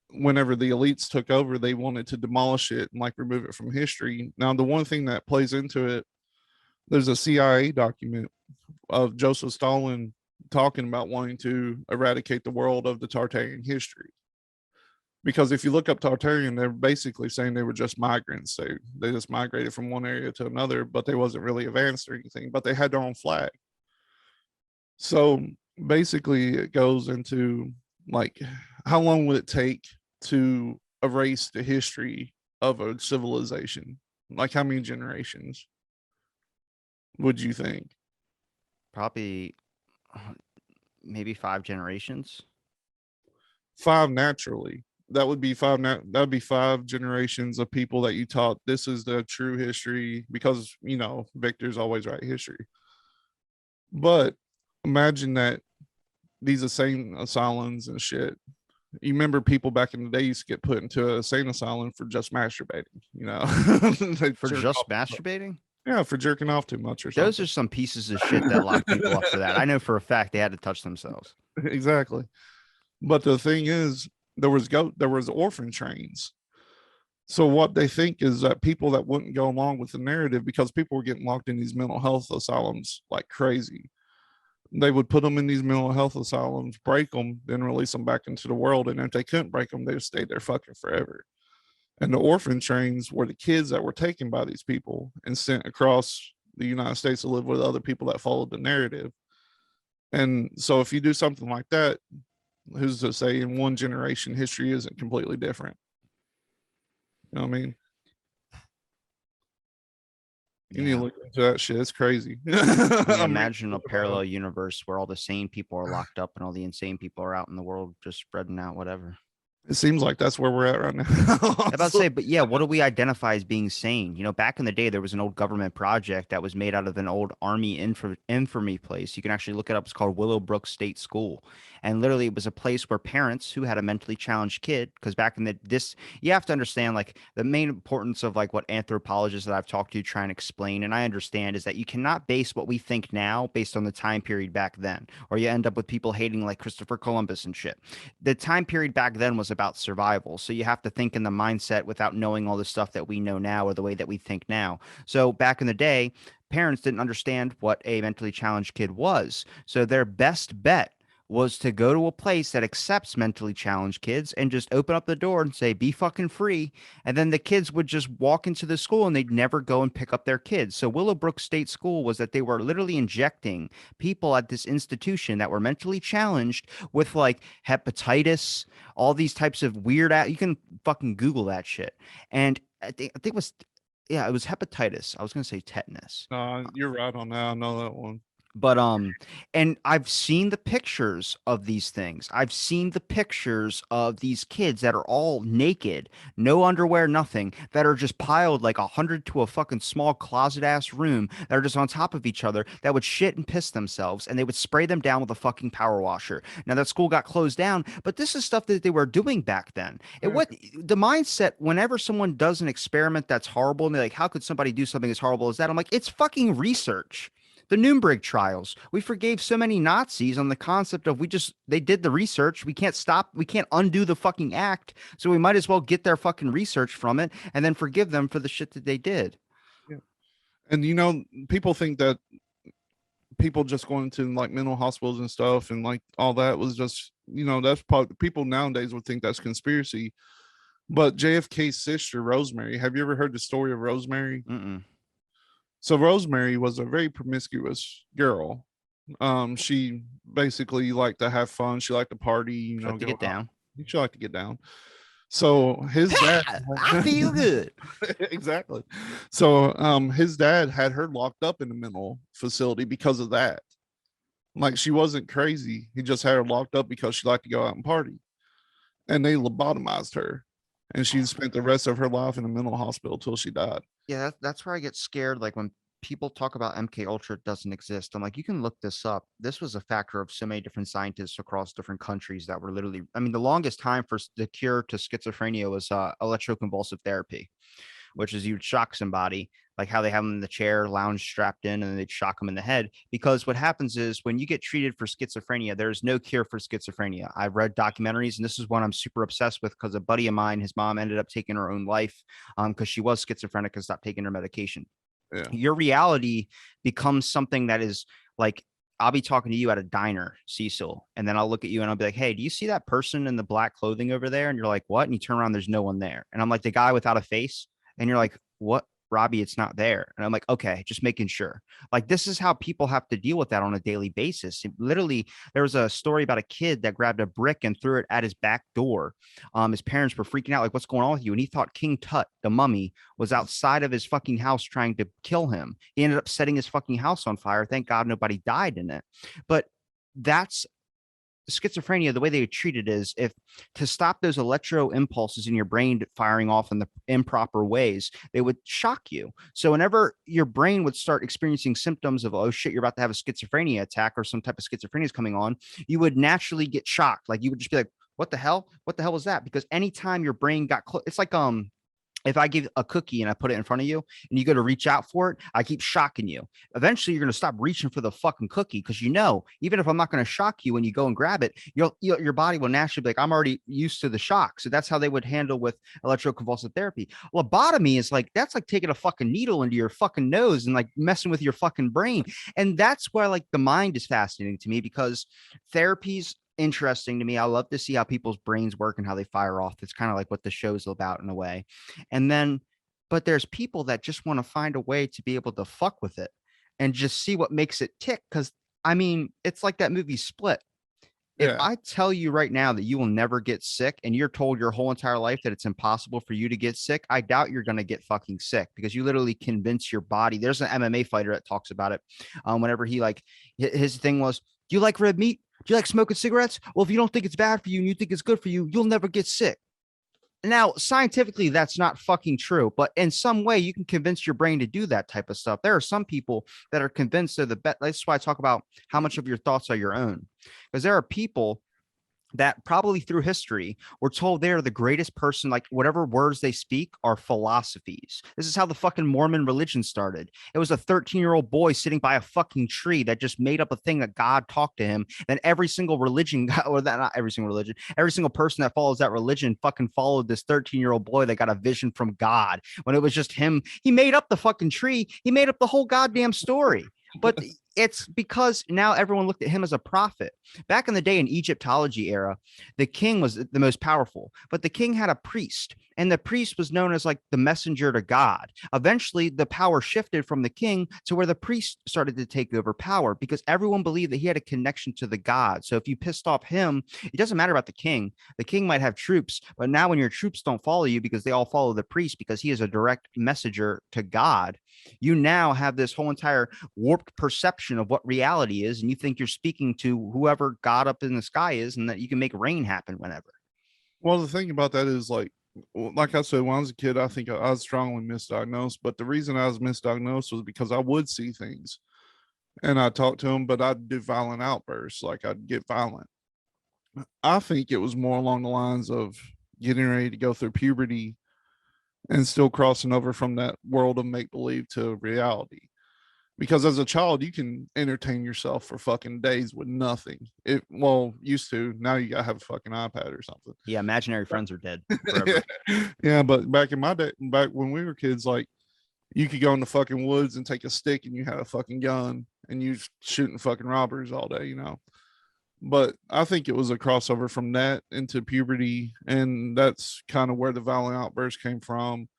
whenever the elites took over, they wanted to demolish it and like remove it from history. Now, the one thing that plays into it, there's a CIA document of Joseph Stalin talking about wanting to eradicate the world of the Tartarian history. Because if you look up Tartarian, they're basically saying they were just migrants. They just migrated from one area to another, but they wasn't really advanced or anything, but they had their own flag. So basically it goes into like, how long would it take to erase the history of a civilization? Like how many generations would you think? Probably maybe 5 generations. 5 naturally. That would be that would be 5 generations of people that you taught this is the true history, because you know Victor's always right history. But imagine that these insane asylums and shit. You remember people back in the day used to get put into a insane asylum for just masturbating, you know. For just masturbating? Yeah, for jerking off too much or something. Those are some pieces of shit that lock people up for that. I know for a fact they had to touch themselves. Exactly. But the thing is, there was orphan trains. So what they think is that people that wouldn't go along with the narrative, because people were getting locked in these mental health asylums like crazy, they would put them in these mental health asylums, break them, then release them back into the world. And if they couldn't break them, they would stay there fucking forever. And the orphan trains were the kids that were taken by these people and sent across the United States to live with other people that followed the narrative. And so if you do something like that, who's to say in one generation history isn't completely different? You know what I mean? You need to Yeah. look into that shit. It's crazy. I mean, I'm reading imagine a about parallel universe where all the sane people are locked up and all the insane people are out in the world just spreading out whatever. it seems like that's where we're at right now. I'm about to say, but yeah, what do we identify as being sane? You know, back in the day, there was an old government project that was made out of an old army infirmary place. You can actually look it up. It's called Willowbrook State School, and literally, it was a place where parents who had a mentally challenged kid, because back in the this, you have to understand like the main importance of like what anthropologists that I've talked to try and explain, and I understand is that you cannot base what we think now based on the time period back then, or you end up with people hating like Christopher Columbus and shit. The time period back then was about survival. So you have to think in the mindset without knowing all the stuff that we know now or the way that we think now. So back in the day, parents didn't understand what a mentally challenged kid was. So their best bet was to go to a place that accepts mentally challenged kids and just open up the door and say, be fucking free. And then the kids would just walk into the school and they'd never go and pick up their kids. So Willowbrook State School was that they were literally injecting people at this institution that were mentally challenged with like hepatitis, all these types of you can fucking Google that shit. And I think it was, yeah, it was hepatitis. I was going to say tetanus. No, you're right on that. I know that one. But and I've seen the pictures of these things. I've seen the pictures of these kids that are all naked, no underwear, nothing, that are just piled like 100 to a fucking small closet ass room that are just on top of each other that would shit and piss themselves, and they would spray them down with a fucking power washer. Now that school got closed down, but this is stuff that they were doing back then. It Yeah. what the mindset whenever someone does an experiment that's horrible and they're like, how could somebody do something as horrible as that? I'm like, it's fucking research. The Nuremberg trials. We forgave so many Nazis on the concept of they did the research. We can't stop, we can't undo the fucking act. So we might as well get their fucking research from it and then forgive them for the shit that they did. Yeah. And you know, people think that people just going to like mental hospitals and stuff and like all that was just, you know, that's probably people nowadays would think that's conspiracy. But JFK's sister, Rosemary, have you ever heard the story of Rosemary? Mm-mm. So Rosemary was a very promiscuous girl. She basically liked to have fun. She liked to party, you know, Like to get down. She liked to get down. So his dad, I feel good. exactly. So his dad had her locked up in a mental facility because of that. Like she wasn't crazy. He just had her locked up because she liked to go out and party. And they lobotomized her. And she spent the rest of her life in a mental hospital till she died. Yeah, that's where I get scared. Like when people talk about MK Ultra, it doesn't exist. I'm like, you can look this up. This was a factor of so many different scientists across different countries that were literally, I mean, the longest time for the cure to schizophrenia was electroconvulsive therapy, which is you'd shock somebody, like how they have them in the chair, lounge strapped in, and then they'd shock them in the head. Because what happens is when you get treated for schizophrenia, there's no cure for schizophrenia. I've read documentaries, and this is one I'm super obsessed with because a buddy of mine, his mom ended up taking her own life because she was schizophrenic and stopped taking her medication. Yeah. Your reality becomes something that is like, I'll be talking to you at a diner, Cecil, and then I'll look at you and I'll be like, hey, do you see that person in the black clothing over there? And you're like, what? And you turn around, there's no one there. And I'm like, the guy without a face. And you're like, what, Robbie? It's not there. And I'm like, okay, just making sure. Like, this is how people have to deal with that on a daily basis. Literally, there was a story about a kid that grabbed a brick and threw it at his back door. His parents were freaking out, like, what's going on with you? And he thought King Tut, the mummy, was outside of his fucking house trying to kill him. He ended up setting his fucking house on fire. Thank God nobody died in it. But that's schizophrenia. The way they treat it is, if to stop those electro impulses in your brain firing off in the improper ways, they would shock you. So whenever your brain would start experiencing symptoms of, oh shit, you're about to have a schizophrenia attack or some type of schizophrenia is coming on, you would naturally get shocked. Like you would just be like, what the hell was that? Because anytime your brain got close, it's like if I give a cookie and I put it in front of you and you go to reach out for it, I keep shocking you. Eventually, you're going to stop reaching for the fucking cookie because you know, even if I'm not going to shock you when you go and grab it, your body will naturally be like, I'm already used to the shock. So that's how they would handle with electroconvulsive therapy. Lobotomy is like, that's like taking a fucking needle into your fucking nose and like messing with your fucking brain. And that's why like the mind is fascinating to me because therapies interesting to me. I love to see how people's brains work and how they fire off. It's kind of like what the show's about in a way. And then, but there's people that just want to find a way to be able to fuck with it. and just see what makes it tick. Because I mean, it's like that movie Split. If Yeah. I tell you right now that you will never get sick and you're told your whole entire life that it's impossible for you to get sick, I doubt you're going to get fucking sick because you literally convince your body. There's an MMA fighter that talks about it. Whenever he like his thing was, do you like red meat? Do you like smoking cigarettes? Well, if you don't think it's bad for you and you think it's good for you, you'll never get sick. Now, scientifically, that's not fucking true, but in some way, you can convince your brain to do that type of stuff. There are some people that are convinced they're the best. That's why I talk about how much of your thoughts are your own, because there are people that probably through history were told they're the greatest person, like whatever words they speak are philosophies. This is how the fucking Mormon religion started. It was a 13-year-old boy sitting by a fucking tree that just made up a thing that God talked to him. Then every single religion, or that not every single religion, every single person that follows that religion fucking followed this 13-year-old boy that got a vision from God when it was just him. He made up the fucking tree. He made up the whole goddamn story. But it's because now everyone looked at him as a prophet. Back in the day in Egyptology era, the king was the most powerful, but the king had a priest, and the priest was known as like the messenger to God. Eventually, the power shifted from the king to where the priest started to take over power because everyone believed that he had a connection to the God. So if you pissed off him, it doesn't matter about the king. The king might have troops, but now when your troops don't follow you because they all follow the priest because he is a direct messenger to God, you now have this whole entire warped perception of what reality is, and you think you're speaking to whoever God up in the sky is, and that you can make rain happen whenever. Well, the thing about that is like I said, when I was a kid, I think I was strongly misdiagnosed. But the reason I was misdiagnosed was because I would see things and I talked to them, but I'd do violent outbursts. Like I'd get violent. I think it was more along the lines of getting ready to go through puberty and still crossing over from that world of make believe to reality. Because as a child, you can entertain yourself for fucking days with nothing. Used to. Now you gotta have a fucking iPad or something. Yeah, imaginary friends are dead forever. Yeah, but back in my day, back when we were kids, like you could go in the fucking woods and take a stick and you had a fucking gun and you shooting fucking robbers all day, you know. But I think it was a crossover from that into puberty, and that's kind of where the violent outbursts came from,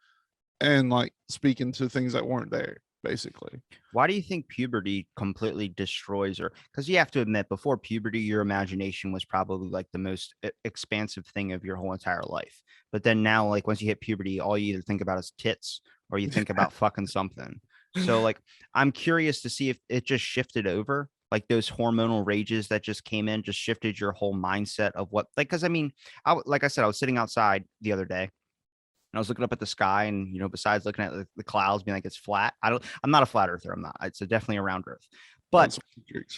and like speaking to things that weren't there, basically. Why do you think puberty completely destroys her? Because you have to admit, before puberty, your imagination was probably like the most expansive thing of your whole entire life. But then now, like once you hit puberty, all you either think about is tits or you think about fucking something. So like, I'm curious to see if it just shifted over, like those hormonal rages that just came in, just shifted your whole mindset of what, like, because I mean, like I said, I was sitting outside the other day and I was looking up at the sky, and besides looking at the clouds, being like it's flat. I'm not a flat earther. I'm not. It's definitely a round earth. But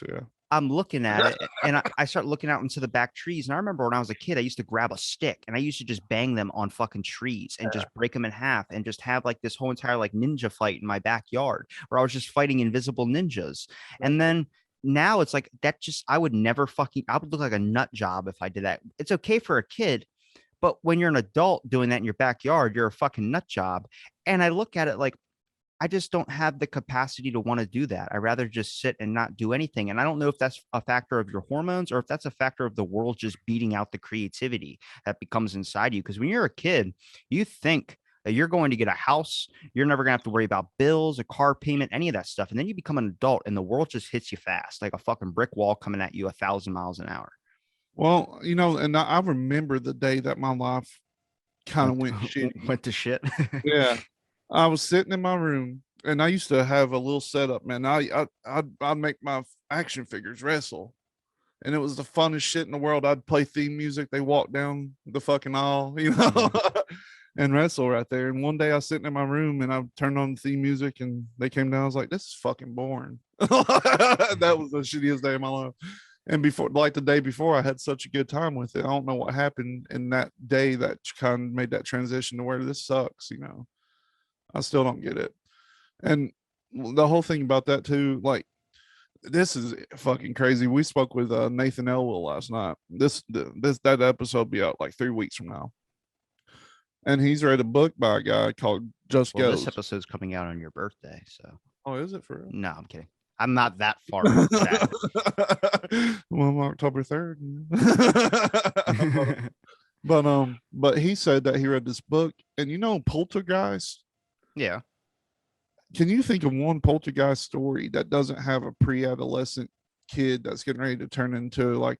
Yeah. I'm looking at it, and I start looking out into the back trees. And I remember when I was a kid, I used to grab a stick and I used to just bang them on fucking trees and just break them in half and just have like this whole entire like ninja fight in my backyard where I was just fighting invisible ninjas. And then now it's like that. Just I would never fucking. I would look like a nut job if I did that. It's okay for a kid. But when you're an adult doing that in your backyard, you're a fucking nut job. And I look at it like, I just don't have the capacity to want to do that. I rather just sit and not do anything. And I don't know if that's a factor of your hormones or if that's a factor of the world just beating out the creativity that becomes inside you. Because when you're a kid, you think that you're going to get a house, you're never going to have to worry about bills, a car payment, any of that stuff. And then you become an adult and the world just hits you fast, like a fucking brick wall coming at you 1,000 miles an hour. Well, and I remember the day that my life kind of went shitty. Went to shit. Yeah. I was sitting in my room and I used to have a little setup, man. I'd make my action figures wrestle. And it was the funnest shit in the world. I'd play theme music. They walk down the fucking aisle, and wrestle right there. And one day I was sitting in my room and I turned on the theme music and they came down. I was like, this is fucking boring. That was the shittiest day of my life. And before, like the day before, I had such a good time with it. I don't know what happened in that day that kind of made that transition to where this sucks. I still don't get it. And the whole thing about that too, like this is fucking crazy. We spoke with Nathan Elwell last night. That episode will be out like 3 weeks from now. And he's read a book by a guy called Just Goes. This episode's coming out on your birthday, so. Oh, is it for real? No, I'm kidding. I'm not that far back. Well, October 3rd. But he said that he read this book, and Poltergeist. Yeah. Can you think of one poltergeist story that doesn't have a pre-adolescent kid that's getting ready to turn into like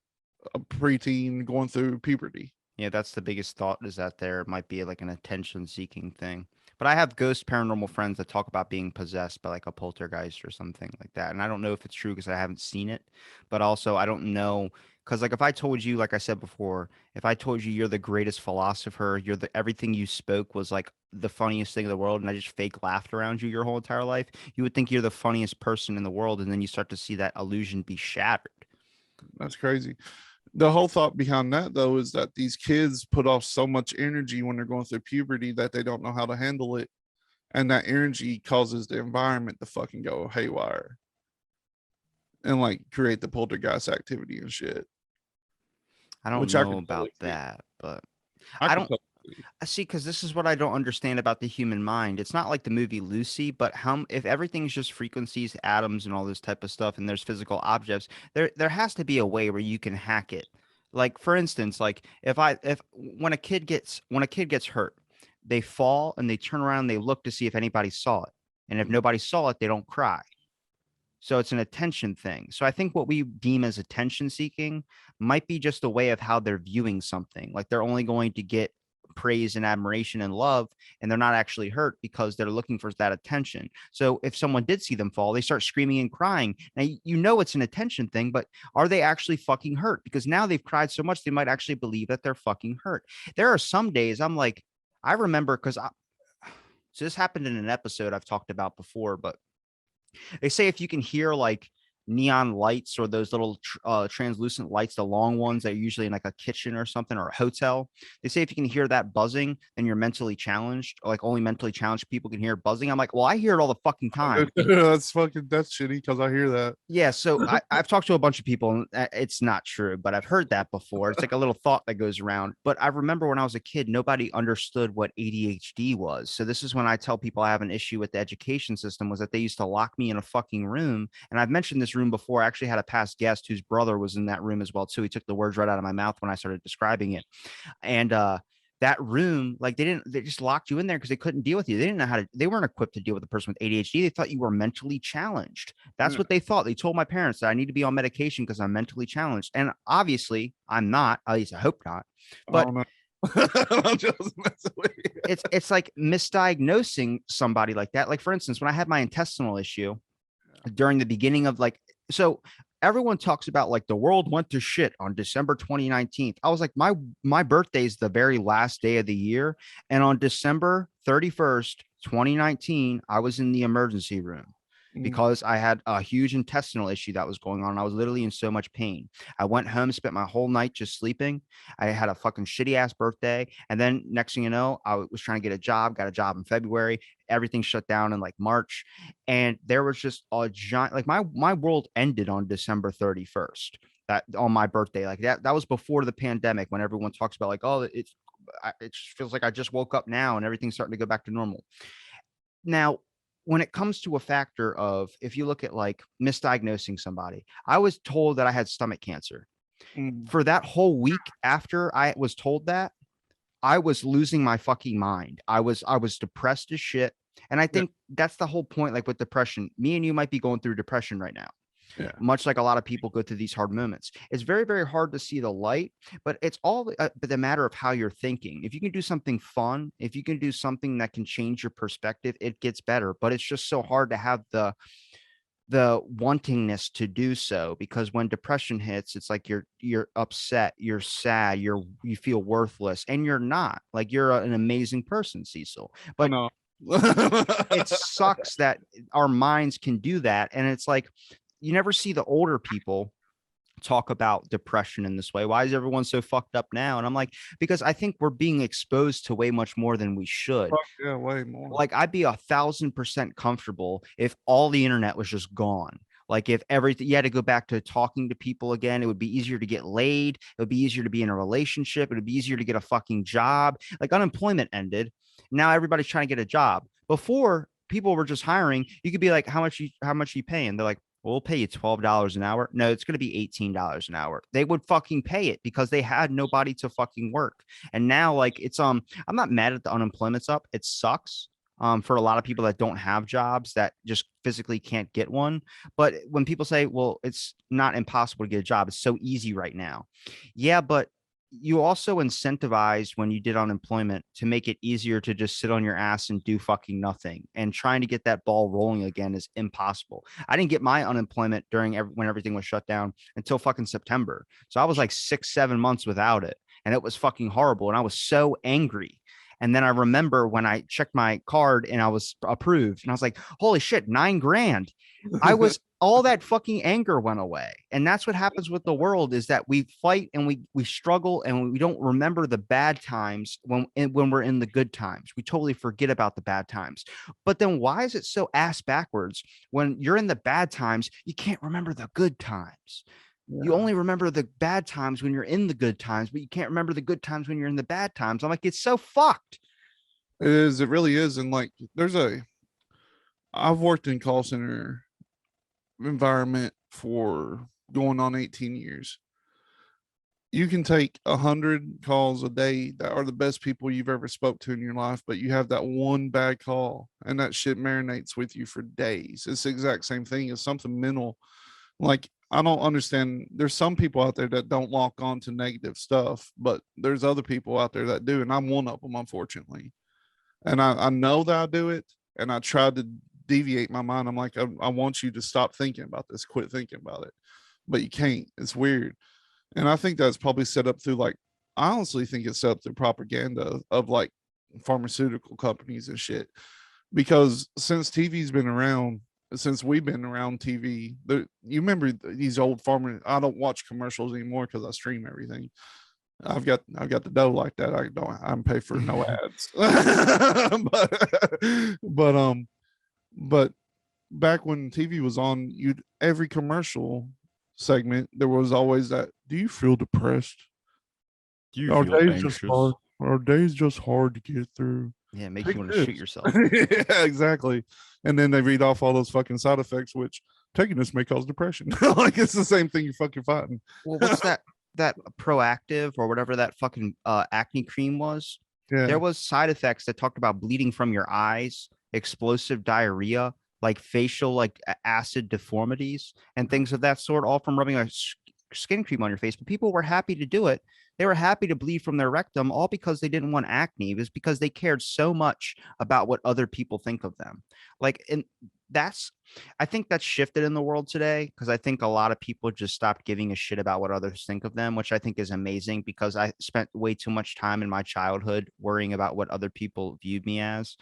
a preteen going through puberty? Yeah, that's the biggest thought, is that there might be like an attention seeking thing. But I have ghost paranormal friends that talk about being possessed by like a poltergeist or something like that. And I don't know if it's true because I haven't seen it. But also, I don't know because, like, if I told you, like I said before, if I told you you're the greatest philosopher, you're the everything you spoke was like the funniest thing in the world, and I just fake laughed around you your whole entire life, you would think you're the funniest person in the world. And then you start to see that illusion be shattered. That's crazy. The whole thought behind that though is that these kids put off so much energy when they're going through puberty that they don't know how to handle it, and that energy causes the environment to fucking go haywire and like create the poltergeist activity and shit. I don't Which I know could about totally see. that, but I I could don't. totally see. I see, because this is what I don't understand about the human mind. It's not like the movie Lucy, but if everything's just frequencies, atoms, and all this type of stuff, and there's physical objects, there has to be a way where you can hack it. Like, for instance, like if when a kid gets hurt, they fall and they turn around and they look to see if anybody saw it, and if nobody saw it, they don't cry. So it's an attention thing. So I think what we deem as attention seeking might be just a way of how they're viewing something. Like, they're only going to get praise and admiration and love, and they're not actually hurt because they're looking for that attention. So if someone did see them fall, they start screaming and crying. Now, you know it's an attention thing, but are they actually fucking hurt? Because now they've cried so much, they might actually believe that they're fucking hurt. There are some days I'm like, I remember because so this happened in an episode I've talked about before, but they say if you can hear like neon lights or those little translucent lights, the long ones that are usually in like a kitchen or something or a hotel, they say if you can hear that buzzing, then you're mentally challenged. Or like only mentally challenged people can hear buzzing. I'm like, well, I hear it all the fucking time. That's fucking that's shitty because I hear that. Yeah, so I've talked to a bunch of people, and it's not true, but I've heard that before. It's like a little thought that goes around. But I remember when I was a kid, nobody understood what ADHD was. So this is when I tell people I have an issue with the education system, was that they used to lock me in a fucking room. And I've mentioned this room before. I actually had a past guest whose brother was in that room as well, too. He took the words right out of my mouth when I started describing it. And that room, like they just locked you in there because they couldn't deal with you. They didn't know how to, they weren't equipped to deal with a person with ADHD. They thought you were mentally challenged. That's Yeah. what they thought. They told my parents that I need to be on medication because I'm mentally challenged. And obviously I'm not, at least I hope not. But Oh no. I'm just messing with you. it's like misdiagnosing somebody like that. Like, for instance, when I had my intestinal issue during the beginning of like, so everyone talks about like the world went to shit on December 2019. I was like, my birthday is the very last day of the year. And on December 31st, 2019, I was in the emergency room because I had a huge intestinal issue that was going on. I was literally in so much pain. I went home, spent my whole night just sleeping. I had a fucking shitty ass birthday. And then next thing you know, I was trying to get a job, got a job in February. Everything shut down in like March. And there was just a giant, like my world ended on December 31st. That on my birthday, like that was before the pandemic, when everyone talks about like, oh, it feels like I just woke up now and everything's starting to go back to normal. Now, when it comes to a factor of, if you look at like misdiagnosing somebody, I was told that I had stomach cancer. Mm. For that whole week after I was told that, I was losing my fucking mind. I was depressed as shit. And I Yeah. think that's the whole point. Like with depression, me and you might be going through depression right now, Yeah. much like a lot of people go through these hard moments. It's very, very hard to see the light, but it's all but the matter of how you're thinking. If you can do something fun, if you can do something that can change your perspective, it gets better. But it's just so hard to have the wantingness to do so, because when depression hits, it's like you're upset, you're sad, you feel worthless, and you're not. Like, you're an amazing person, Cecil. I But know. it sucks that our minds can do that. And it's like, you never see the older people talk about depression in this way. Why is everyone so fucked up now? And I'm like, because I think we're being exposed to way much more than we should. Fuck yeah, way more. Like, I'd be 1,000% comfortable if all the internet was just gone. Like, if everything, you had to go back to talking to people again, it would be easier to get laid. It would be easier to be in a relationship. It would be easier to get a fucking job. Like, unemployment ended. Now everybody's trying to get a job. Before, people were just hiring. You could be like, how much you paying? They're like, well, we'll pay you $12 an hour. No, it's going to be $18 an hour. They would fucking pay it because they had nobody to fucking work. And now, like, it's I'm not mad at the unemployment's up. It sucks. for a lot of people that don't have jobs that just physically can't get one. But when people say, well, it's not impossible to get a job, it's so easy right now. Yeah, but you also incentivized when you did unemployment to make it easier to just sit on your ass and do fucking nothing. And trying to get that ball rolling again is impossible. I didn't get my unemployment when everything was shut down until fucking September. So I was like 6, 7 months without it. And it was fucking horrible. And I was so angry. And then I remember when I checked my card and I was approved, and I was like, holy shit, 9 grand. I was all that fucking anger went away. And that's what happens with the world, is that we fight and we struggle and we don't remember the bad times when we're in the good times. We totally forget about the bad times. But then why is it so ass backwards when you're in the bad times, you can't remember the good times? You only remember the bad times when you're in the good times, but you can't remember the good times when you're in the bad times. I'm like, it's so fucked. It is. It really is. And like, I've worked in call center environment for going on 18 years. You can take 100 calls a day that are the best people you've ever spoke to in your life, but you have that one bad call and that shit marinates with you for days. It's the exact same thing as something mental. Like, I don't understand. There's some people out there that don't lock on to negative stuff, but there's other people out there that do. And I'm one of them, unfortunately. And I know that I do it. And I tried to deviate my mind. I'm like, I want you to stop thinking about this, quit thinking about it. But you can't. It's weird. And I think that's probably set up through, like, I honestly think it's set up through propaganda of like pharmaceutical companies and shit. Because since TV's been around, since we've been around TV, you remember these old farmers. I don't watch commercials anymore because I stream everything. I've got the dough like that. I'm pay for no ads. but back when TV was on, you'd every commercial segment there was always that. Do you feel depressed? Do you Our feel days just hard. anxious? Our days just hard to get through. Yeah, it makes Take you want to this. shoot yourself. Yeah, exactly. And then they read off all those fucking side effects, which taking this may cause depression. Like, it's the same thing you're fucking fighting. Well, what's that proactive or whatever that fucking acne cream was? There Yeah. was side effects that talked about bleeding from your eyes, explosive diarrhea, like facial like acid deformities and things of that sort, all from rubbing a skin cream on your face. But people were happy to do it. They were happy to bleed from their rectum, all because they didn't want acne. It was because they cared so much about what other people think of them. Like, and that's, I think that's shifted in the world today, because I think a lot of people just stopped giving a shit about what others think of them, which I think is amazing, because I spent way too much time in my childhood worrying about what other people viewed me as.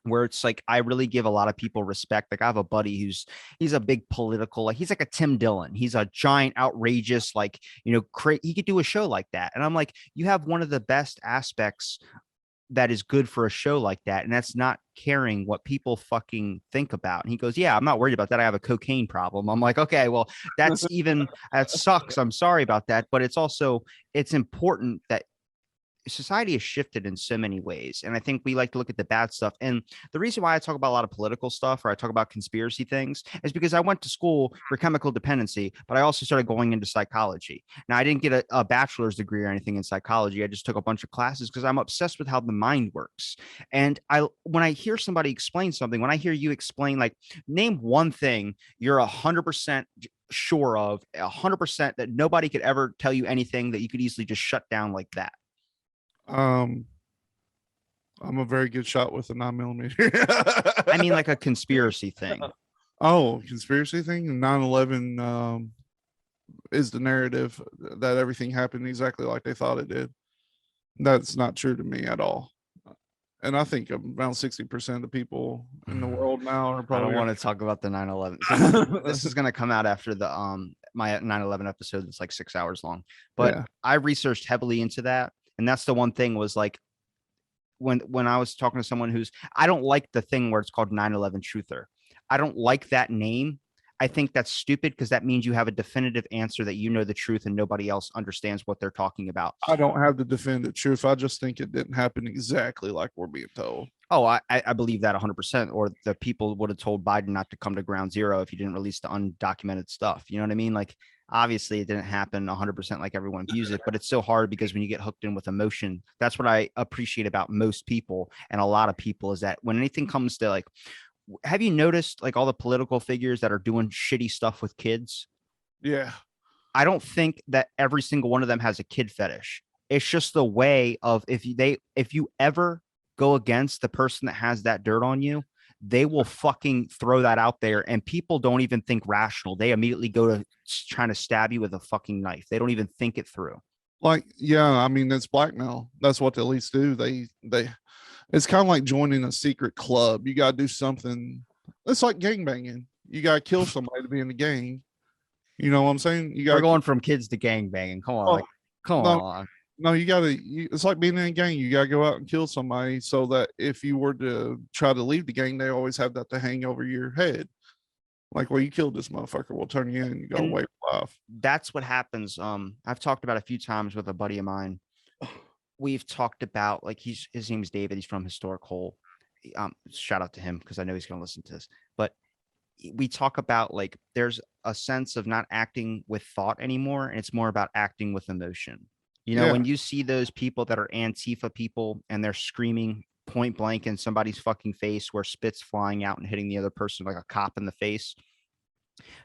Where it's like I really give a lot of people respect. Like, I have a buddy he's a big political, like he's like a Tim Dillon. He's a giant, outrageous, like, he could do a show like that. And I'm like, you have one of the best aspects that is good for a show like that, and that's not caring what people fucking think about. And he goes, yeah, I'm not worried about that. I have a cocaine problem. I'm like, okay, well, that sucks. I'm sorry about that. But it's important that society has shifted in so many ways. And I think we like to look at the bad stuff. And the reason why I talk about a lot of political stuff, or I talk about conspiracy things, is because I went to school for chemical dependency, but I also started going into psychology. Now, I didn't get a bachelor's degree or anything in psychology. I just took a bunch of classes because I'm obsessed with how the mind works. And when I hear somebody explain something, when I hear you explain, like, name one thing you're 100% sure of, 100% that nobody could ever tell you anything that you could easily just shut down like that. I'm a very good shot with a 9mm. I mean, like a conspiracy thing. Oh, conspiracy thing. 9/11 is the narrative that everything happened exactly like they thought it did. That's not true to me at all. And I think around 60% of people in the world now are probably. I don't want to talk about the 9/11. This is going to come out after the my 9/11 episode that's like 6 hours long. But yeah, I researched heavily into that. And that's the one thing, was like, when I was talking to someone I don't like the thing where it's called 9/11 truther. I don't like that name. I think that's stupid, because that means you have a definitive answer that you know the truth and nobody else understands what they're talking about. I don't have the definitive truth. I just think it didn't happen exactly like we're being told. Oh, I believe that 100%. Or the people would have told Biden not to come to ground zero if he didn't release the undocumented stuff. You know what I mean? Like, Obviously, it didn't happen 100% like everyone views it, but it's so hard because when you get hooked in with emotion, that's what I appreciate about most people and a lot of people is that when anything comes to like, have you noticed like all the political figures that are doing shitty stuff with kids? Yeah. I don't think that every single one of them has a kid fetish. It's just the way of if you ever go against the person that has that dirt on you, they will fucking throw that out there and people don't even think rational. They immediately go to trying to stab you with a fucking knife. They don't even think it through. Like, yeah, I mean, that's blackmail. That's what the elites do. It's kind of like joining a secret club. You got to do something. It's like gang banging. You got to kill somebody to be in the gang. You know what I'm saying? You We're got going from kids to gang banging. Come on, like, come no, on. no, you got to. It's like being in a gang. You got to go out and kill somebody so that if you were to try to leave the gang, they always have that to hang over your head. Like, well, you killed this motherfucker. We'll turn you in and you go away for life. That's what happens. I've talked about a few times with a buddy of mine. We've talked about like his name's David. He's from Historic Hole. Shout out to him because I know he's going to listen to this. But we talk about like there's a sense of not acting with thought anymore, and it's more about acting with emotion. You know, Yeah. when you see those people that are Antifa people and they're screaming point blank in somebody's fucking face where spit's flying out and hitting the other person like a cop in the face,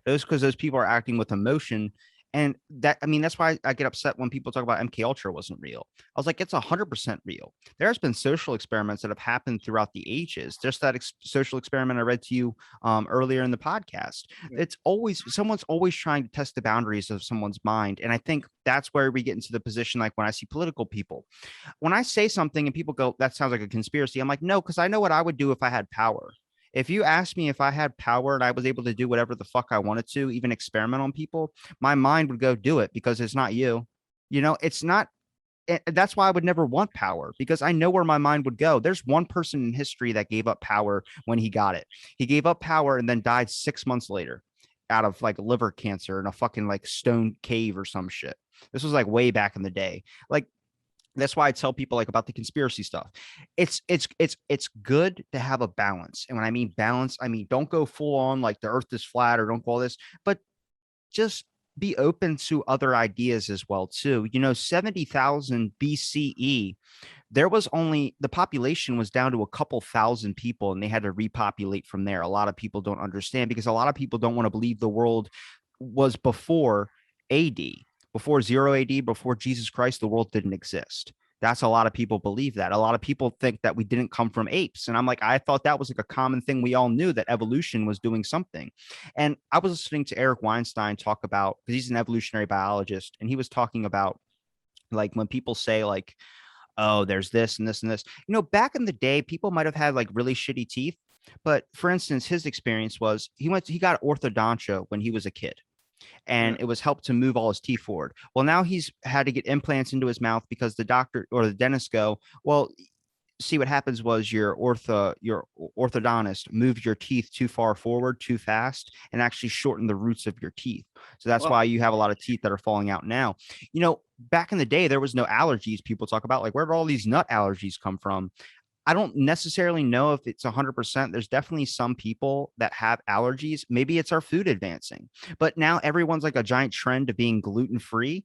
those because those people are acting with emotion. And that, I mean, that's why I get upset when people talk about MK Ultra wasn't real. I was like, it's 100% real. There's been social experiments that have happened throughout the ages. Just that social experiment I read to you earlier in the podcast. It's always someone's always trying to test the boundaries of someone's mind, and I think that's where we get into the position. Like when I see political people, when I say something and people go, "That sounds like a conspiracy," I'm like, no, because I know what I would do if I had power. If you asked me if I had power and I was able to do whatever the fuck I wanted to, even experiment on people, my mind would go do it because it's not you. You know, it's not. That's why I would never want power because I know where my mind would go. There's one person in history that gave up power when he got it. He gave up power and then died 6 months later out of like liver cancer in a fucking like stone cave or some shit. This was like way back in the day. Like that's why I tell people like about the conspiracy stuff. It's good to have a balance. And when I mean balance, I mean don't go full on like the earth is flat or don't call this, but just be open to other ideas as well too. You know, 70,000 BCE, there was only the population was down to a couple thousand people and they had to repopulate from there. A lot of people don't understand because a lot of people don't want to believe the world was before AD, before 0 AD, before Jesus Christ, the world didn't exist. That's a lot of people believe that. A lot of people think that we didn't come from apes. And I'm like, I thought that was like a common thing. We all knew that evolution was doing something. And I was listening to Eric Weinstein talk about, because he's an evolutionary biologist, and he was talking about like when people say like, oh, there's this and this and this, you know, back in the day, people might have had like really shitty teeth. But for instance, his experience was he got orthodontia when he was a kid and it was helped to move all his teeth forward. Well, now he's had to get implants into his mouth because the doctor or the dentist go, well, see what happens was your orthodontist moved your teeth too far forward too fast and actually shortened the roots of your teeth. So that's why you have a lot of teeth that are falling out now. You know, back in the day, there was no allergies. People talk about like, where did all these nut allergies come from? I don't necessarily know if it's 100%. There's definitely some people that have allergies. Maybe it's our food advancing, but now everyone's like a giant trend of being gluten free.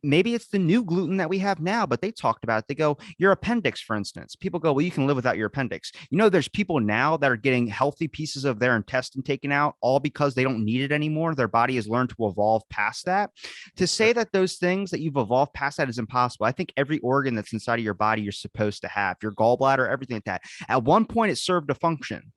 Maybe it's the new gluten that we have now, but they talked about it. They go, your appendix, for instance. People go, well, you can live without your appendix. You know, there's people now that are getting healthy pieces of their intestine taken out all because they don't need it anymore. Their body has learned to evolve past that. To say that those things that you've evolved past that is impossible. I think every organ that's inside of your body you're supposed to have, your gallbladder, everything like that. At one point, it served a function.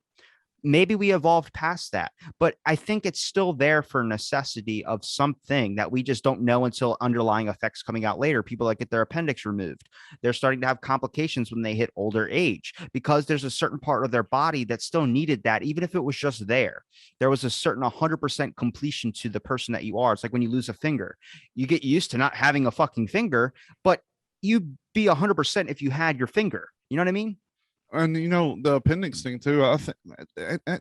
Maybe we evolved past that, but I think it's still there for necessity of something that we just don't know until underlying effects coming out later. People that get their appendix removed, they're starting to have complications when they hit older age because there's a certain part of their body that still needed that. Even if it was just there was a certain 100% completion to the person that you are. It's like when you lose a finger, you get used to not having a fucking finger, but you'd be 100% if you had your finger. You know what I mean? And you know the appendix thing too. I think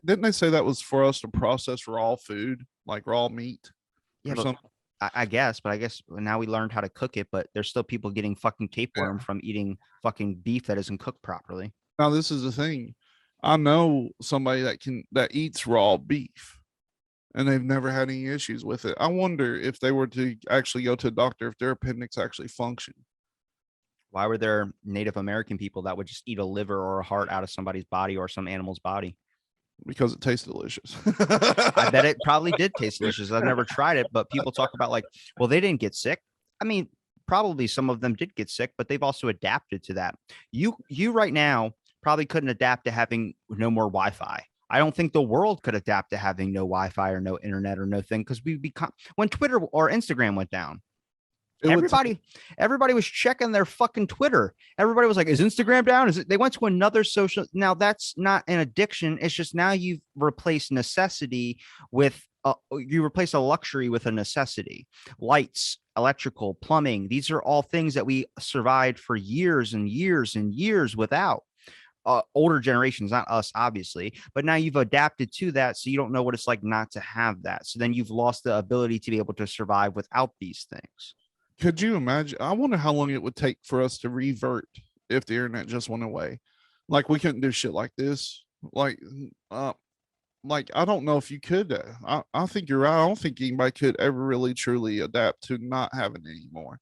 didn't they say that was for us to process raw food, like raw meat, Yeah, or but something? I guess, but I guess now we learned how to cook it, but there's still people getting fucking tapeworm Yeah. from eating fucking beef that isn't cooked properly. Now this is the thing. I know somebody that eats raw beef, and they've never had any issues with it. I wonder if they were to actually go to a doctor, if their appendix actually functioned. Why were there Native American people that would just eat a liver or a heart out of somebody's body or some animal's body? Because it tastes delicious. I bet it probably did taste delicious. I've never tried it, but people talk about like, well, they didn't get sick. I mean, probably some of them did get sick, but they've also adapted to that. You right now probably couldn't adapt to having no more Wi-Fi. I don't think the world could adapt to having no Wi-Fi or no internet or no thing because we become when Twitter or Instagram went down, It would everybody was checking their fucking Twitter. Everybody was like, is Instagram down? Is it? They went to another social. Now that's not an addiction. It's just now you've replaced necessity with you replace a luxury with a necessity. Lights, electrical, plumbing. These are all things that we survived for years and years and years without. Older generations, not us, obviously, but now you've adapted to that. So you don't know what it's like not to have that. So then you've lost the ability to be able to survive without these things. Could you imagine? I wonder how long it would take for us to revert if the internet just went away. Like we couldn't do shit like this. Like I don't know if you could. I think you're right. I don't think anybody could ever really truly adapt to not having it anymore.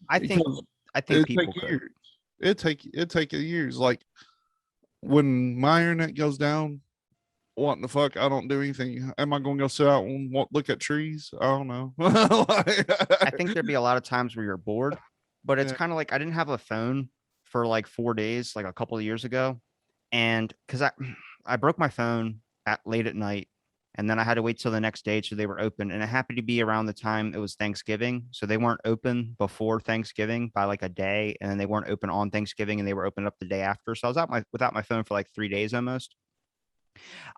I think Because I think it'd people take could. years. It'd take years. Like when my internet goes down, what in the fuck? I don't do anything. Am I going to go sit out and look at trees? I don't know. I think there'd be a lot of times where you're bored, but it's Yeah. kind of like I didn't have a phone for like 4 days, like a couple of years ago. And because I broke my phone at late at night, and then I had to wait till the next day so they were open. And it happened to be around the time it was Thanksgiving. So they weren't open before Thanksgiving by like a day, and then they weren't open on Thanksgiving and they were open up the day after. So I was without my phone for like 3 days almost.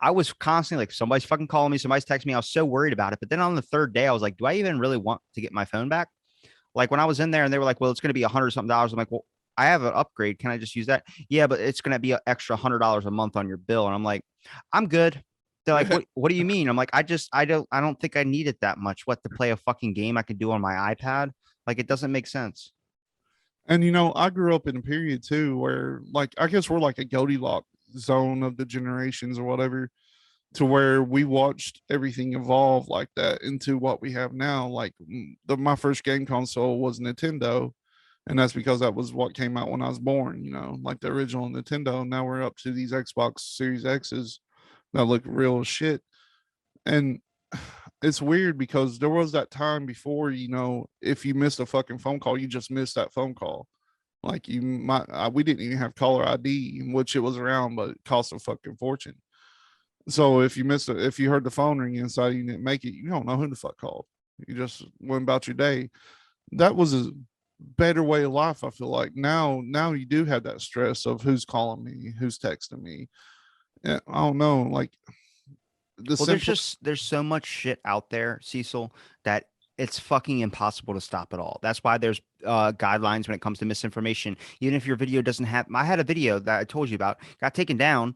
I was constantly like, somebody's fucking calling me, somebody's texting me. I was so worried about it. But then on the third day, I was like, do I even really want to get my phone back? Like when I was in there and they were like, well, it's going to be $100 something. I'm like, well, I have an upgrade. Can I just use that? Yeah, but it's going to be an extra $100 a month on your bill. And I'm like, I'm good. They're like, what do you mean? I'm like, I don't think I need it that much. What, to play a fucking game I could do on my iPad? Like, it doesn't make sense. And I grew up in a period too where, like, I guess we're like a Goldilocks zone of the generations or whatever, to where we watched everything evolve like that into what we have now. Like my first game console was Nintendo, and that's because that was what came out when I was born. Like the original Nintendo. Now we're up to these Xbox Series X's that look real as shit, and it's weird because there was that time before, if you missed a fucking phone call, you just missed that phone call. Like you might, we didn't even have caller ID, which it was around, but it cost a fucking fortune. So if you heard the phone ring inside, you didn't make it, you don't know who the fuck called. You just went about your day. That was a better way of life. I feel like now you do have that stress of who's calling me, who's texting me. I don't know. Like the Well, simple, there's so much shit out there, Cecil, that it's fucking impossible to stop it all. That's why there's guidelines when it comes to misinformation. Even if your video doesn't have, I had a video that I told you about, got taken down,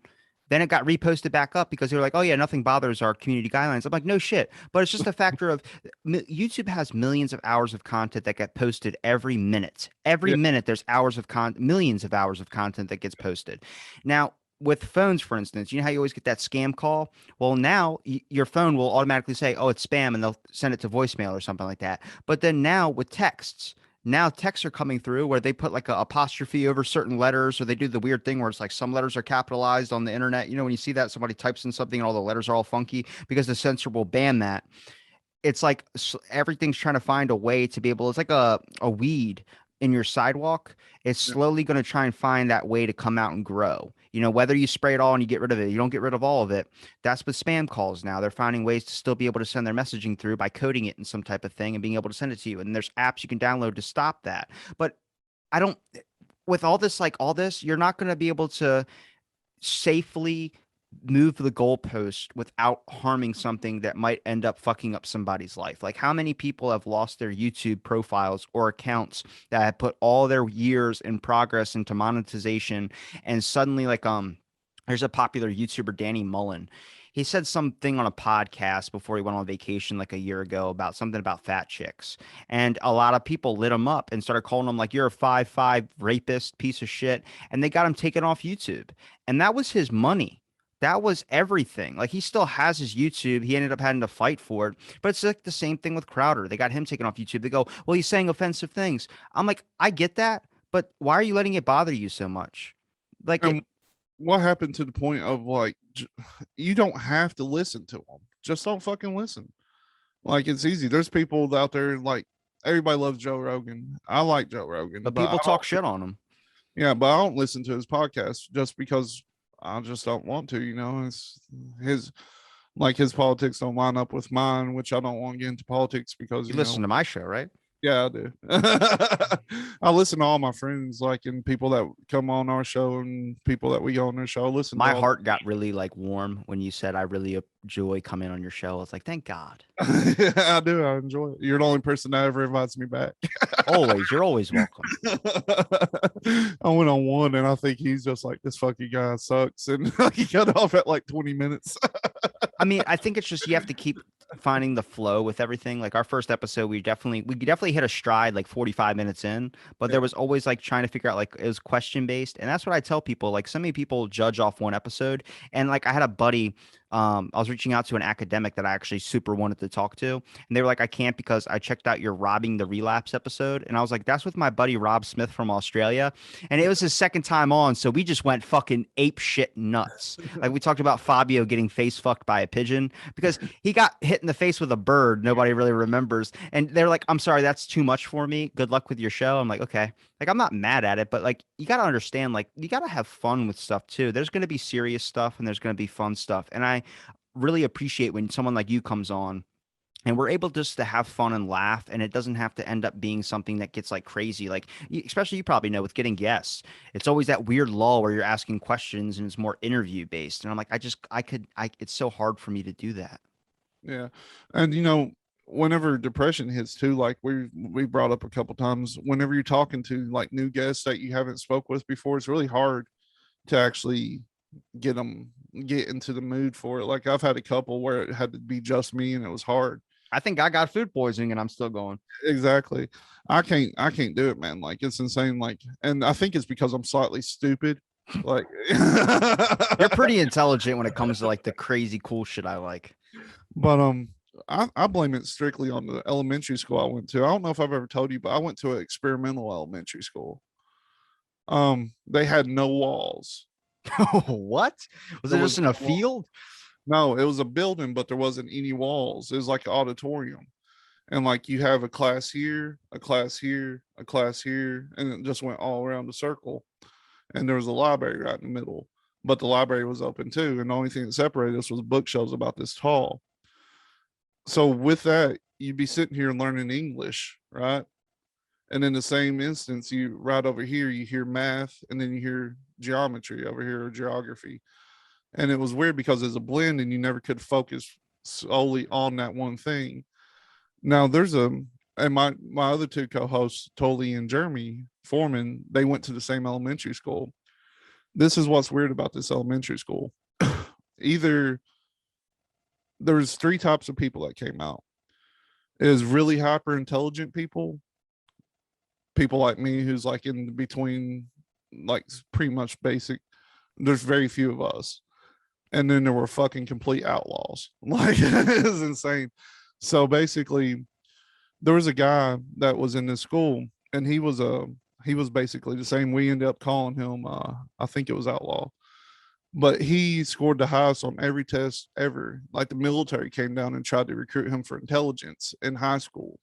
then it got reposted back up because they were like, oh yeah, nothing bothers our community guidelines. I'm like, no shit. But it's just a factor of YouTube has millions of hours of content that get posted every minute. Every yeah, minute there's hours of millions of hours of content that gets posted. Now, with phones, for instance, you know how you always get that scam call? Well, now your phone will automatically say, oh, it's spam, and they'll send it to voicemail or something like that. But then now with texts, now texts are coming through where they put like a apostrophe over certain letters, or they do the weird thing where it's like some letters are capitalized on the internet. When you see that somebody types in something and all the letters are all funky because the censor will ban that. It's like everything's trying to find a way to be able, it's like a weed in your sidewalk. It's slowly going to try and find that way to come out and grow. Whether you spray it all and you get rid of it, you don't get rid of all of it. That's what spam calls now. They're finding ways to still be able to send their messaging through by coding it in some type of thing and being able to send it to you. And there's apps you can download to stop that. But I don't, with all this, you're not going to be able to safely move the goalpost without harming something that might end up fucking up somebody's life. Like how many people have lost their YouTube profiles or accounts that have put all their years in progress into monetization, and suddenly there's a popular YouTuber, Danny Mullen. He said something on a podcast before he went on vacation like a year ago about something about fat chicks. And a lot of people lit him up and started calling him like, you're a 5'5" rapist piece of shit. And they got him taken off YouTube. And that was his money. That was everything. Like he still has his YouTube. He ended up having to fight for it. But it's like the same thing with Crowder. They got him taken off YouTube. They go, well, he's saying offensive things. I'm like, I get that, but why are you letting it bother you so much? Like it, And what happened to the point of like, you don't have to listen to them. Just don't fucking listen. Like it's easy. There's people out there like everybody loves Joe Rogan. I like Joe Rogan, but but people I talk don't. shit on him. Yeah, but I don't listen to his podcast just because I just don't want to. You know, it's his like his politics don't line up with mine, which I don't want to get into politics because You you know. listen to my show, right? Yeah, I do. I listen to all my friends, like and people that come on our show and people that we go on their show. I listen to My all. heart got really like warm when you said I really enjoy coming on your show. I was like, thank God. I do. I enjoy it. You're the only person that ever invites me back. Always, you're always welcome. I went on one, and I think he's just like this fucking guy sucks, and he cut off at like 20 minutes. I mean, I think it's just you have to keep finding the flow with everything. Like our first episode, we definitely hit a stride like 45 minutes in, but Yeah. there was always like trying to figure out like it was question based. And that's what I tell people. Like so many people judge off one episode. And like I had a buddy, I was reaching out to an academic that I actually super wanted to talk to. And they were like, I can't because I checked out your robbing the relapse episode. And I was like, that's with my buddy Rob Smith from Australia. And it was his second time on. So we just went fucking ape shit nuts. Like we talked about Fabio getting face fucked by a pigeon because he got hit in the face with a bird. Nobody really remembers. And they're like, I'm sorry, that's too much for me. Good luck with your show. I'm like, okay. Like, I'm not mad at it, but like, you got to understand, like, you got to have fun with stuff too. There's going to be serious stuff and there's going to be fun stuff. And I really appreciate when someone like you comes on and we're able just to have fun and laugh and it doesn't have to end up being something that gets like crazy like especially you probably know with getting guests it's always that weird lull where you're asking questions and it's more interview based and I'm like I it's so hard for me to do that. Yeah, and you know, whenever depression hits too, like we brought up a couple times, whenever you're talking to like new guests that you haven't spoke with before, it's really hard to actually get them get into the mood for it. Like I've had a couple where it had to be just me, and it was hard. I think I got food poisoning and I'm still going. Exactly. I can't do it, man. Like it's insane. Like, and I think it's because I'm slightly stupid. Like, You're pretty intelligent when it comes to like the crazy cool shit I like. but I blame it strictly on the elementary school I went to. I don't know if I've ever told you, but I went to an experimental elementary school. They had no walls. What was There it, was just in no a wall. field? No, it was a building, but there wasn't any walls. It was like an auditorium. And like you have a class here, a class here, a class here, and it just went all around the circle. And there was a library right in the middle. But the library was open too. And the only thing that separated us was bookshelves about this tall. So with that, you'd be sitting here learning English, right? And in the same instance, you right over here, you hear math, and then you hear geometry over here or geography. And it was weird because it's a blend and you never could focus solely on that one thing. Now there's and my other two co-hosts, Tolly and Jeremy Foreman, they went to the same elementary school. This is what's weird about this elementary school. Either there's three types of people that came out. It is really hyper intelligent people, people like me who's like in between, like pretty much basic. There's very few of us. And then there were fucking complete outlaws. Like it was insane. So basically, there was a guy that was in this school, and he was basically the same. We ended up calling him I think it was outlaw, but he scored the highest on every test ever. Like the military came down and tried to recruit him for intelligence in high school.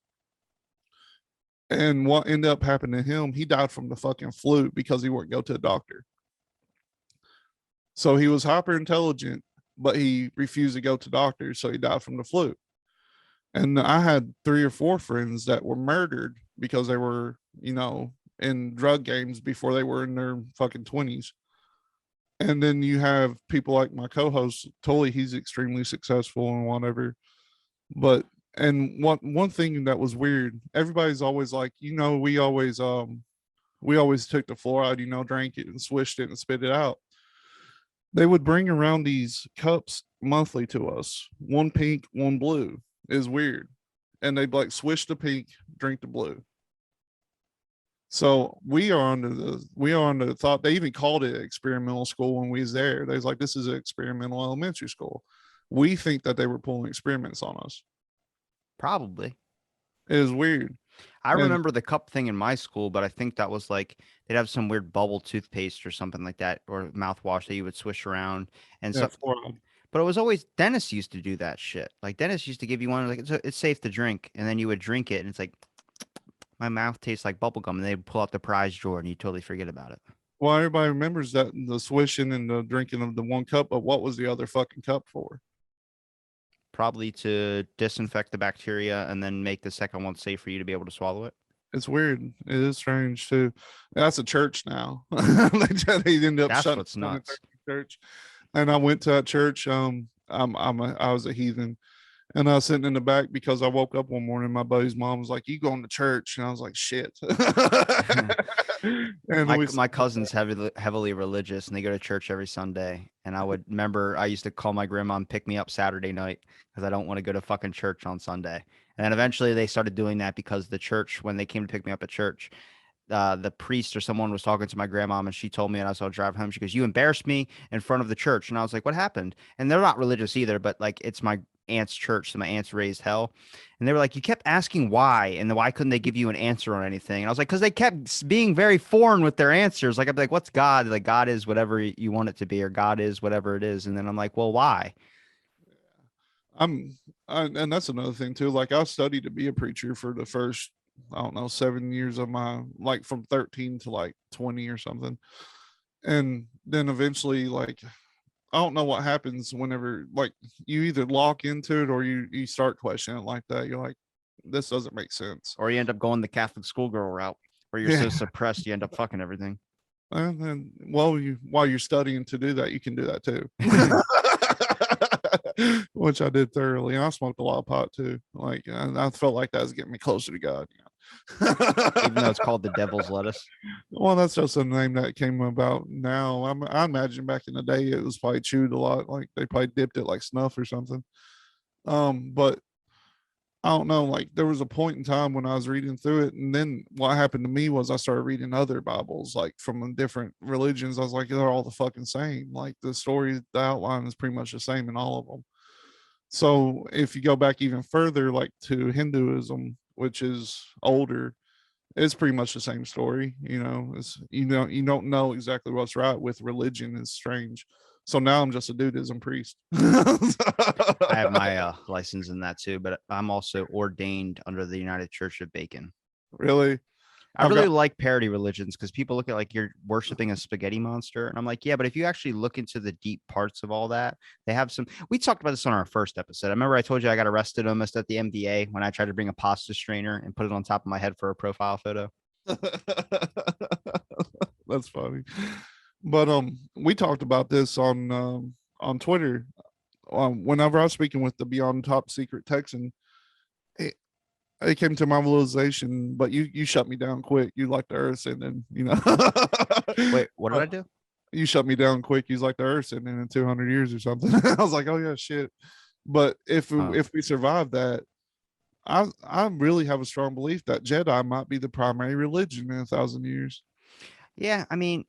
And what ended up happening to him, he died from the fucking flu because he wouldn't go to a doctor. So he was hyper intelligent, but he refused to go to doctors, so he died from the flu. And I had 3 or 4 friends that were murdered because they were, you know, in drug games before they were in their fucking 20s. And then you have people like my co-host, Tully, he's extremely successful and whatever. But and one thing that was weird, everybody's always like, you know, we always took the fluoride, you know, drank it and swished it and spit it out. They would bring around these cups monthly to us, one pink, one blue. Is weird. And they'd like swish the pink, drink the blue. So we are under the thought they even called it experimental school when we was there. They was like, this is an experimental elementary school. We think that they were pulling experiments on us. Probably. It is weird. I And remember the cup thing in my school, but I think that was like they'd have some weird bubble toothpaste or something like that, or mouthwash that you would swish around. And yeah, so, fluoride. but it was always dentists used to do that shit. Like dentists used to give you one, like it's safe to drink, and then you would drink it, and it's like my mouth tastes like bubble gum, and they'd pull out the prize drawer, and you totally forget about it. Well, everybody remembers that the swishing and the drinking of the one cup, but what was the other fucking cup for? Probably to disinfect the bacteria and then make the second one safe for you to be able to swallow it. It's weird. It is strange too. That's a church now. They ended up That's shutting what's down the nuts. church, and I went to that church. I was a heathen, and I was sitting in the back because I woke up one morning. My buddy's mom was like, "You going to church?" And I was like, "Shit." And my we my cousin's heavily religious, and they go to church every Sunday. And I would remember I used to call my grandma and pick me up Saturday night because I don't want to go to fucking church on Sunday. And then eventually they started doing that because the church, when they came to pick me up at church, the priest or someone was talking to my grandma, and she told me, and I saw drive home. She goes, "You embarrassed me in front of the church." And I was like, "What happened?" And they're not religious either, but like it's my aunt's church, so my aunt's raised hell. And they were like, "You kept asking why, and why couldn't they give you an answer on anything?" And I was like, "Because they kept being very foreign with their answers. Like I'd be like, 'What's God?' Like God is whatever you want it to be, or God is whatever it is." And then I'm like, "Well, why?" I'm, and that's another thing too. Like I studied to be a preacher for the first, I don't know, 7 years of my, like from 13 to like 20 or something. And then eventually, like, I don't know what happens whenever like you either lock into it or you start questioning it like that. You're like, this doesn't make sense. Or you end up going the Catholic schoolgirl route, where you're Yeah. so suppressed you end up fucking everything. And then well, you while you're studying to do that, you can do that too. Which I did thoroughly. And I smoked a lot of pot too. Like I felt like that was getting me closer to God. Even though it's called the devil's lettuce. Well, that's just a name that came about now. I imagine back in the day it was probably chewed a lot, like they probably dipped it like snuff or something. But I don't know, like there was a point in time when I was reading through it, and then what happened to me was I started reading other Bibles, like from different religions. I was like, they're all the fucking same. Like the story, the outline is pretty much the same in all of them. So if you go back even further, like to Hinduism, which is older, it's pretty much the same story. It's you don't know exactly what's right with religion. Is strange. So now I'm just a Dudism priest. I have my license in that too, but I'm also ordained under the United Church of Bacon. Really, I I've really got like parody religions because people look at like you're worshiping a spaghetti monster. And I'm like, yeah, but if you actually look into the deep parts of all that, they have some. We talked about this on our first episode. I remember I told you I got arrested almost at the MDA when I tried to bring a pasta strainer and put it on top of my head for a profile photo. that's funny. But we talked about this on Twitter. Whenever I was speaking with the Beyond Top Secret Texan, it, it came to my realization. But you shut me down quick. You like the Earth, and then Wait, what did I do? you shut me down quick. You like the Earth, and then in 200 years or something. I was like, oh yeah, shit. But if Oh. if we survive that, I really have a strong belief that Jedi might be the primary religion in 1,000 years. Yeah, I mean,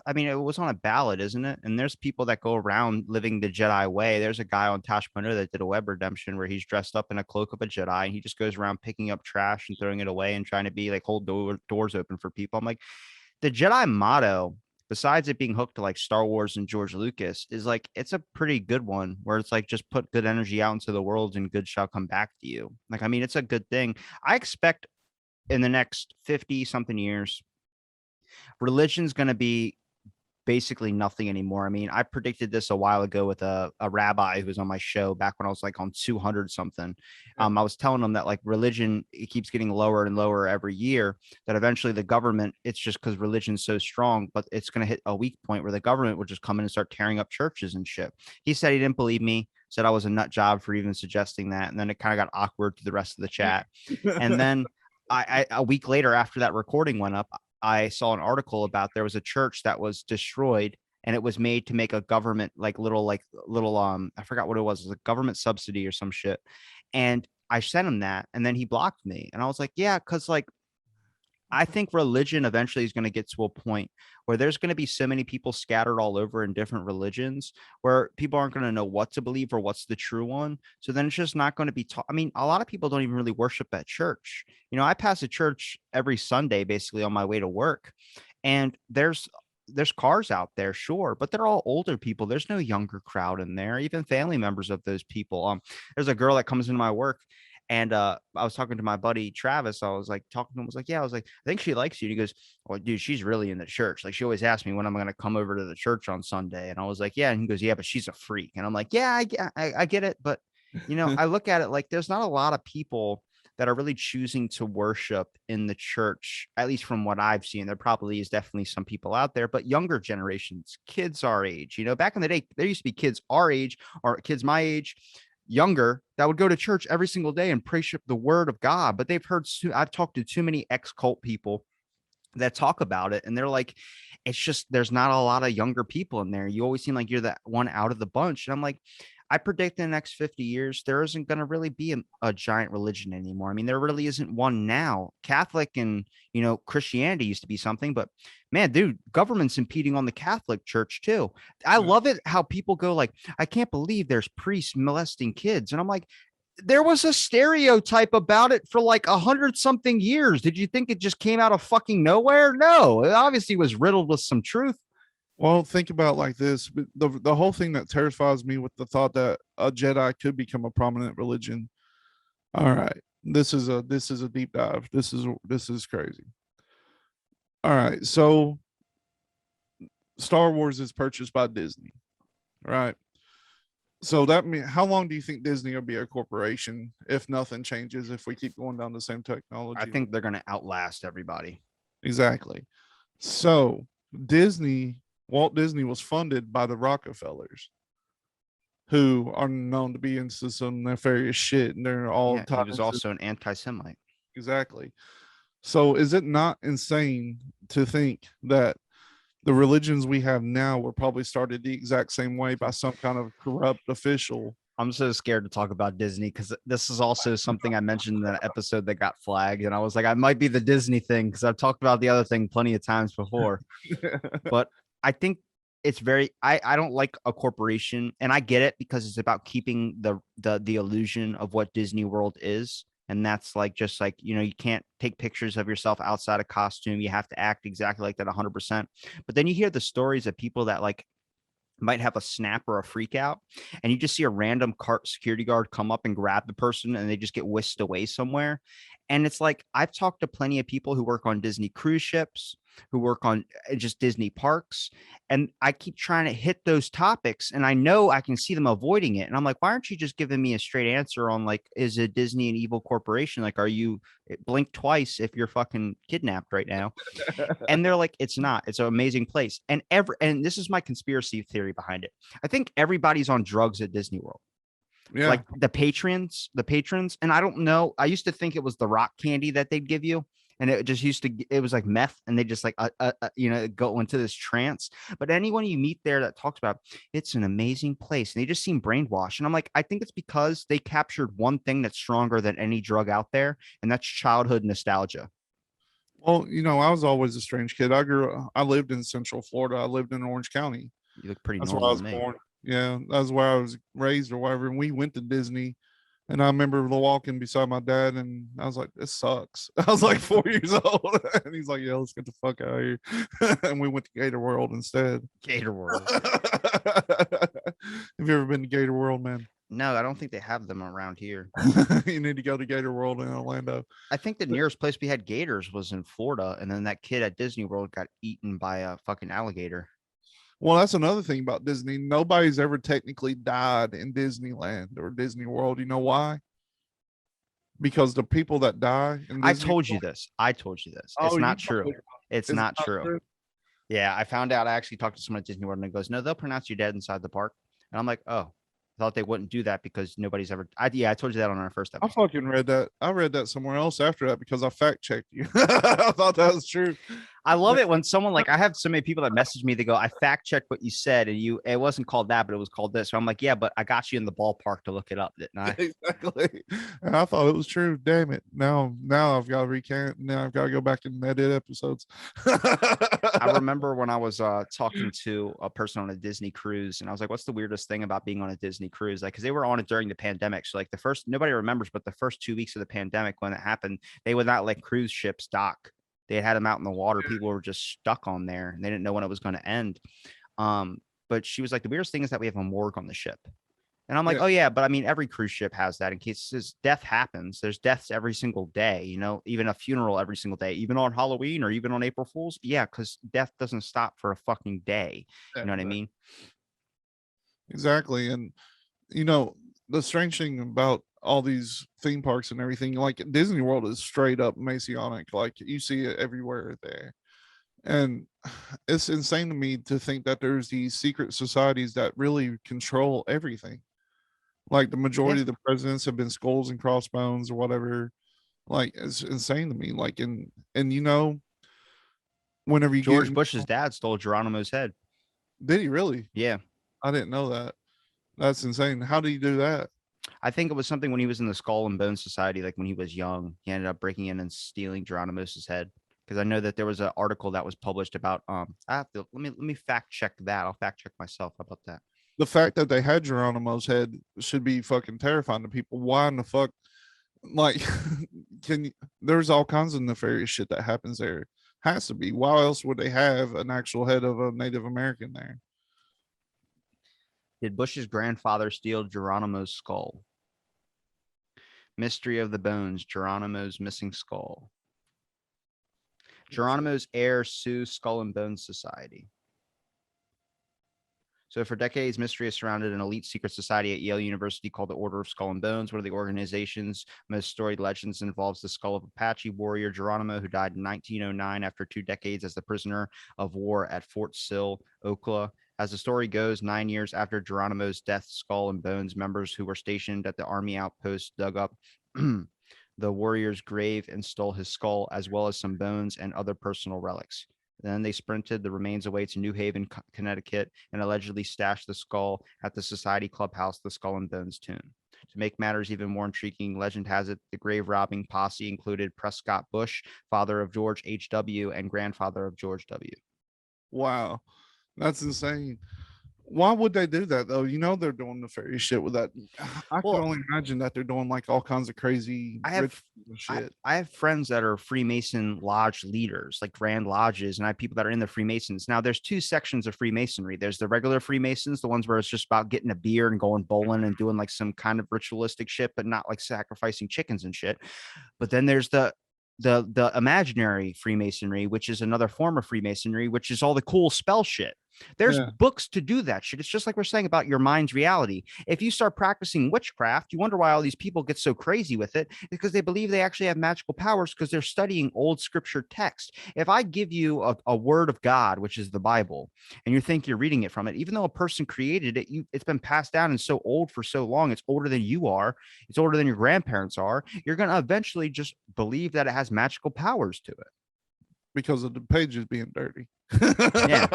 I mean, it was on a ballot, isn't it? And there's people that go around living the Jedi way. There's a guy on Tashponer that did a web redemption where he's dressed up in a cloak of a Jedi and he just goes around picking up trash and throwing it away and trying to be like hold doors open for people. I'm like, the Jedi motto, besides it being hooked to like Star Wars and George Lucas, is like it's a pretty good one where it's like just put good energy out into the world and good shall come back to you. Like, I mean, it's a good thing. I expect in the next 50 something years religion's going to be basically nothing anymore. I mean, I predicted this a while ago with a rabbi who was on my show back when I was like on 200 something. Yeah. I was telling him that like religion, it keeps getting lower and lower every year, that eventually the government, it's just because religion's so strong, but it's going to hit a weak point where the government would just come in and start tearing up churches and shit. He said he didn't believe me, said I was a nut job for even suggesting that. And then it kind of got awkward to the rest of the chat. And then a week later, after that recording went up, I saw an article about there was a church that was destroyed and it was made to make a government like little I forgot what it was a government subsidy or some shit. And I sent him that and then he blocked me. And I was like, yeah, because like I think religion eventually is going to get to a point where there's going to be so many people scattered all over in different religions where people aren't going to know what to believe or what's the true one. So then it's just not going to be taught. I mean, a lot of people don't even really worship at church. I pass a church every Sunday basically on my way to work, and there's cars out there, sure, but they're all older people. There's no younger crowd in there, even family members of those people. There's a girl that comes into my work, and I was talking to my buddy Travis. I was like talking to him, I was like, yeah, I was like, I think she likes you. And he goes, well, dude, she's really in the church. Like, she always asks me when I'm gonna come over to the church on Sunday. And I was like, yeah. And he goes, yeah, but she's a freak. And I'm like, yeah, I get it. But I look at it like there's not a lot of people that are really choosing to worship in the church, at least from what I've seen. There probably is definitely some people out there, but younger generations, kids our age, back in the day, there used to be kids our age or kids my age, younger, that would go to church every single day and pray the word of God. But I've talked to too many ex-cult people that talk about it, and they're like, it's just there's not a lot of younger people in there. You always seem like you're that one out of the bunch. And I'm like, I predict in the next 50 years, there isn't going to really be a giant religion anymore. I mean, there really isn't one now. Catholic and, Christianity used to be something, but man, dude, government's impeding on the Catholic Church too. I love it how people go like, I can't believe there's priests molesting kids. And I'm like, there was a stereotype about it for like 100-something years. Did you think it just came out of fucking nowhere? No, it obviously was riddled with some truth. Well, think about it like this. The whole thing that terrifies me with the thought that a Jedi could become a prominent religion. All right. This is a deep dive. This is crazy. All right. So Star Wars is purchased by Disney, right? So that means, how long do you think Disney will be a corporation if nothing changes, if we keep going down the same technology? I think they're going to outlast everybody. Exactly. So Walt Disney was funded by the Rockefellers, who are known to be into some nefarious shit, and they're all he was also an anti-Semite. Exactly. So is it not insane to think that the religions we have now were probably started the exact same way by some kind of corrupt official? I'm so scared to talk about Disney because this is also something I mentioned in that episode that got flagged. And I was like, I might be the Disney thing because I've talked about the other thing plenty of times before. But I think it's I don't like a corporation, and I get it because it's about keeping the illusion of what Disney World is. And that's like, just like, you can't take pictures of yourself outside a costume. You have to act exactly like that 100%. But then you hear the stories of people that like might have a snap or a freak out, and you just see a random security guard come up and grab the person and they just get whisked away somewhere. And it's like, I've talked to plenty of people who work on Disney cruise ships, who work on just Disney parks, and I keep trying to hit those topics, and I know I can see them avoiding it. And I'm like, why aren't you just giving me a straight answer on like, is a Disney an evil corporation? Like, are you blink twice if you're fucking kidnapped right now? And they're like, it's not. It's an amazing place. And this is my conspiracy theory behind it. I think everybody's on drugs at Disney World. Yeah. Like the patrons. And I don't know. I used to think it was the rock candy that they'd give you. And it was like meth, and they just like, go into this trance. But anyone you meet there that talks about it's an amazing place, and they just seem brainwashed. And I'm like, I think it's because they captured one thing that's stronger than any drug out there, and that's childhood nostalgia. Well, I was always a strange kid. I lived in Central Florida. I lived in Orange County. You look pretty That's normal where I was to me. born. Yeah, that's where I was raised or whatever. And we went to Disney. And I remember walking beside my dad, and I was like, this sucks. I was like 4 years old. And he's like, yeah, let's get the fuck out of here. And we went to Gator World instead. Gator World. Have you ever been to Gator World, man? No, I don't think they have them around here. You need to go to Gator World in Orlando. I think the nearest place we had gators was in Florida. And then that kid at Disney World got eaten by a fucking alligator. Well, that's another thing about Disney. Nobody's ever technically died in Disneyland or Disney World. You know why? Because the people that die in Disney I told you this. It's not true. It's not true. Yeah, I found out. I actually talked to someone at Disney World, and it goes, no, they'll pronounce you dead inside the park. And I'm like, oh, I thought they wouldn't do that because nobody's ever. I told you that on our first episode. I fucking read that. I read that somewhere else after that because I fact checked you. I thought that was true. I love it when someone like I have so many people that message me. They go, "I fact checked what you said, and it wasn't called that, but it was called this." So I'm like, "Yeah, but I got you in the ballpark to look it up, didn't I?" Exactly. And I thought it was true. Damn it. Now I've got to recant. Now I've got to go back and edit episodes. I remember when I was talking to a person on a Disney cruise, and I was like, "What's the weirdest thing about being on a Disney cruise?" Like, because they were on it during the pandemic. So, like, the first nobody remembers, but the first 2 weeks of the pandemic when it happened, they would not let cruise ships dock. They had them out in the water. People were just stuck on there, and they didn't know when it was going to end. But she was like, "The weirdest thing is that we have a morgue on the ship." And I'm like, Yeah. oh yeah, but I mean, every cruise ship has that in case death happens. There's deaths every single day, even a funeral every single day, even on Halloween or even on April Fool's. Yeah, because death doesn't stop for a fucking day. You know what I mean? Exactly. And you know, the strange thing about all these theme parks and everything, like Disney World is straight up Masonic. Like you see it everywhere there. And it's insane to me to think that there's these secret societies that really control everything. Like the Yeah. majority of the presidents have been skulls and crossbones or whatever. Like it's insane to me. Like and whenever you get George Bush's dad stole Geronimo's head. did he really? Yeah. I didn't know that. That's insane. How did he do that? I think it was something when he was in the Skull and Bone Society, like when he was young, he ended up breaking in and stealing Geronimo's head. Because I know that there was an article that was published about I have to let me fact check that. I'll fact check myself. How about that? The fact that they had Geronimo's head should be fucking terrifying to people. Why in the fuck? Like, can you, there's all kinds of nefarious shit that happens there. Has to be. Why else would they have an actual head of a Native American there? Did Bush's grandfather steal Geronimo's skull? Mystery of the Bones, Geronimo's missing skull. Geronimo's heirs sue Skull and Bones Society. So for decades, mystery has surrounded an elite secret society at Yale University called the Order of Skull and Bones. One of the organization's most storied legends involves the skull of Apache warrior Geronimo, who died in 1909 after 2 decades as the prisoner of war at Fort Sill, Oklahoma. As the story goes, 9 years after Geronimo's death, Skull and Bones members who were stationed at the army outpost dug up the warrior's grave and stole his skull, as well as some bones and other personal relics. Then they sprinted the remains away to New Haven, Connecticut, and allegedly stashed the skull at the Society Clubhouse, the Skull and Bones tomb. To make matters even more intriguing, legend has it the grave robbing posse included Prescott Bush, father of George H.W., and grandfather of George W. Wow, that's insane. Why would they do that though? You know they're doing nefarious shit with that. I can only imagine that they're doing like all kinds of crazy shit. I have friends that are Freemason lodge leaders, like Grand Lodges, and I have people that are in the Freemasons. Now, there's two sections of Freemasonry. There's the regular Freemasons, the ones where it's just about getting a beer and going bowling and doing like some kind of ritualistic shit, but not like sacrificing chickens and shit. But then there's the imaginary Freemasonry, which is another form of Freemasonry, which is all the cool spell shit. There's books to do that shit. It's just like we're saying about your mind's reality. If you start practicing witchcraft, you wonder why all these people get so crazy with it, because they believe they actually have magical powers because they're studying old scripture text. If I give you a word of God, which is the Bible, and you think you're reading it from it, even though a person created it, it's been passed down and so old for so long, it's older than you are, it's older than your grandparents are, you're going to eventually just believe that it has magical powers to it. Because of the pages being dirty. Yeah,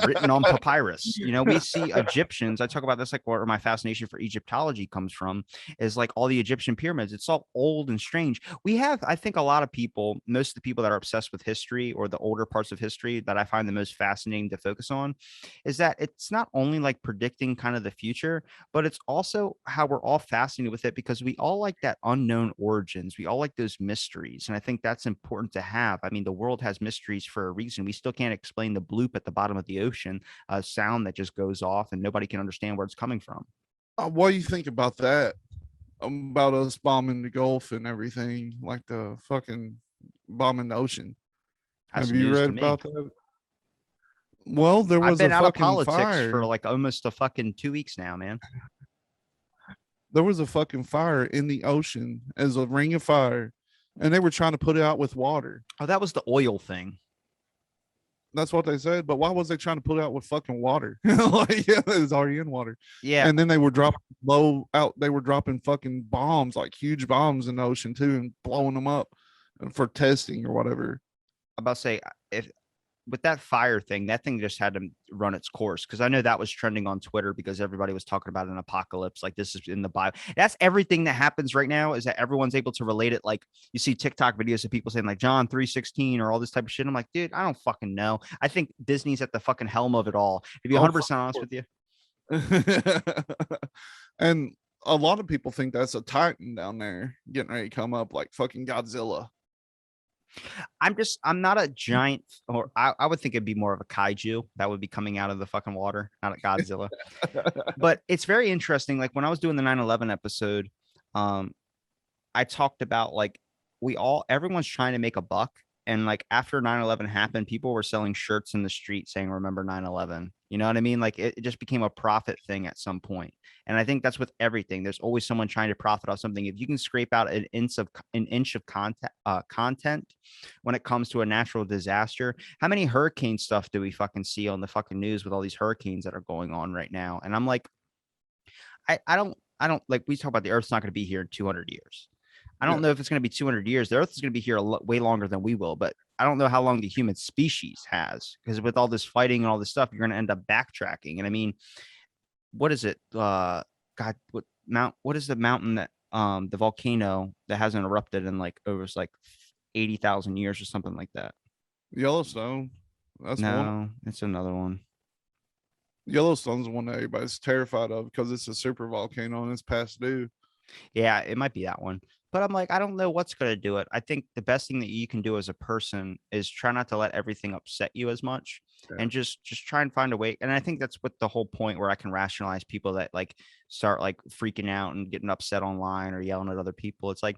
written on papyrus. We see Egyptians. I talk about this, like where my fascination for Egyptology comes from, is like all the Egyptian pyramids. It's all old and strange. We have, I think, a lot of people, most of the people that are obsessed with history or the older parts of history that I find the most fascinating to focus on, is that it's not only like predicting kind of the future, but it's also how we're all fascinated with it because we all like that unknown origins. We all like those mysteries. And I think that's important to have. I mean, the world has mysteries for a reason. We still can't explain the bloop at the bottom of the ocean, a sound that just goes off and nobody can understand where it's coming from. What do you think about that? About us bombing the Gulf and everything, like the fucking bombing the ocean. That's Have you news read to me. about that? Well, there I've was been a out of fucking politics fire. for like almost a fucking 2 weeks now, man. There was a fucking fire in the ocean as a ring of fire, and they were trying to put it out with water. Oh, that was the oil thing. That's what they said. But why was they trying to put it out with fucking water? Like, yeah, it was already in water. Yeah. And then they were dropping low out. They were dropping fucking bombs, like huge bombs in the ocean too, and blowing them up for testing or whatever. about to say if with that fire thing, that thing just had to run its course because I know that was trending on Twitter because everybody was talking about an apocalypse. Like this is in the Bible. That's everything that happens right now is that everyone's able to relate it. Like you see TikTok videos of people saying like John 3:16 or all this type of shit. I'm like, dude, I don't fucking know. I think Disney's at the fucking helm of it all. To be Oh, 100% honest with you. and a lot of people think that's a Titan down there getting ready to come up like fucking Godzilla. I'm not a giant, or I would think it'd be more of a kaiju that would be coming out of the fucking water, not a Godzilla. But it's very interesting. Like when I was doing the 9/11 episode, um, I talked about like everyone's trying to make a buck. And like after 9/11 happened, people were selling shirts in the street saying, remember 9/11. You know what I mean? Like it just became a profit thing at some point. And I think that's with everything. There's always someone trying to profit off something. If you can scrape out an inch of content when it comes to a natural disaster, how many hurricane stuff do we fucking see on the fucking news with all these hurricanes that are going on right now? And I'm like, I don't like we talk about the Earth's not going to be here in 200 years. I don't Yeah. know if it's going to be 200 years. The Earth is going to be here way longer than we will, but I don't know how long the human species has because with all this fighting and all this stuff, you're going to end up backtracking. And I mean, what is it? God, what is the mountain that the volcano that hasn't erupted in like over like 80,000 years or something like that? Yellowstone. That's one. No, it's another one. Yellowstone's one that everybody's terrified of because it's a super volcano and it's past due. Yeah, it might be that one. But I'm like, I don't know what's going to do it. I think the best thing that you can do as a person is try not to let everything upset you as much Yeah. and just try and find a way. And I think that's what the whole point where I can rationalize people that like start like freaking out and getting upset online or yelling at other people. It's like,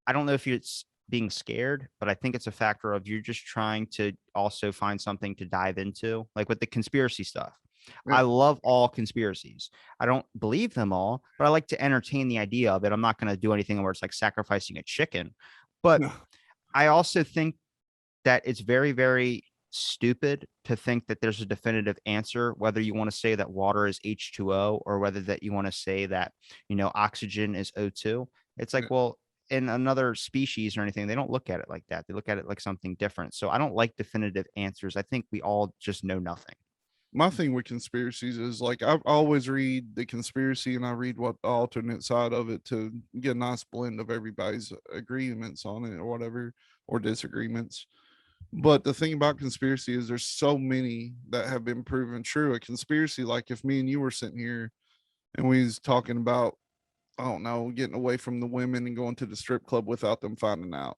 I don't know if it's being scared, but I think it's a factor of you're just trying to also find something to dive into, like with the conspiracy stuff. I Yeah. love all conspiracies. I don't believe them all, but I like to entertain the idea of it. I'm not going to do anything where it's like sacrificing a chicken. But No. I also think that it's very, very stupid to think that there's a definitive answer, whether you want to say that water is H2O or whether that you want to say that, oxygen is O2. It's Yeah. like, well, in another species or anything, they don't look at it like that. They look at it like something different. So I don't like definitive answers. I think we all just know nothing. My thing with conspiracies is like I always read the conspiracy and I read what the alternate side of it to get a nice blend of everybody's agreements on it or whatever or disagreements. But the thing about conspiracy is there's so many that have been proven true. A conspiracy, like if me and you were sitting here and we was talking about, I don't know, getting away from the women and going to the strip club without them finding out.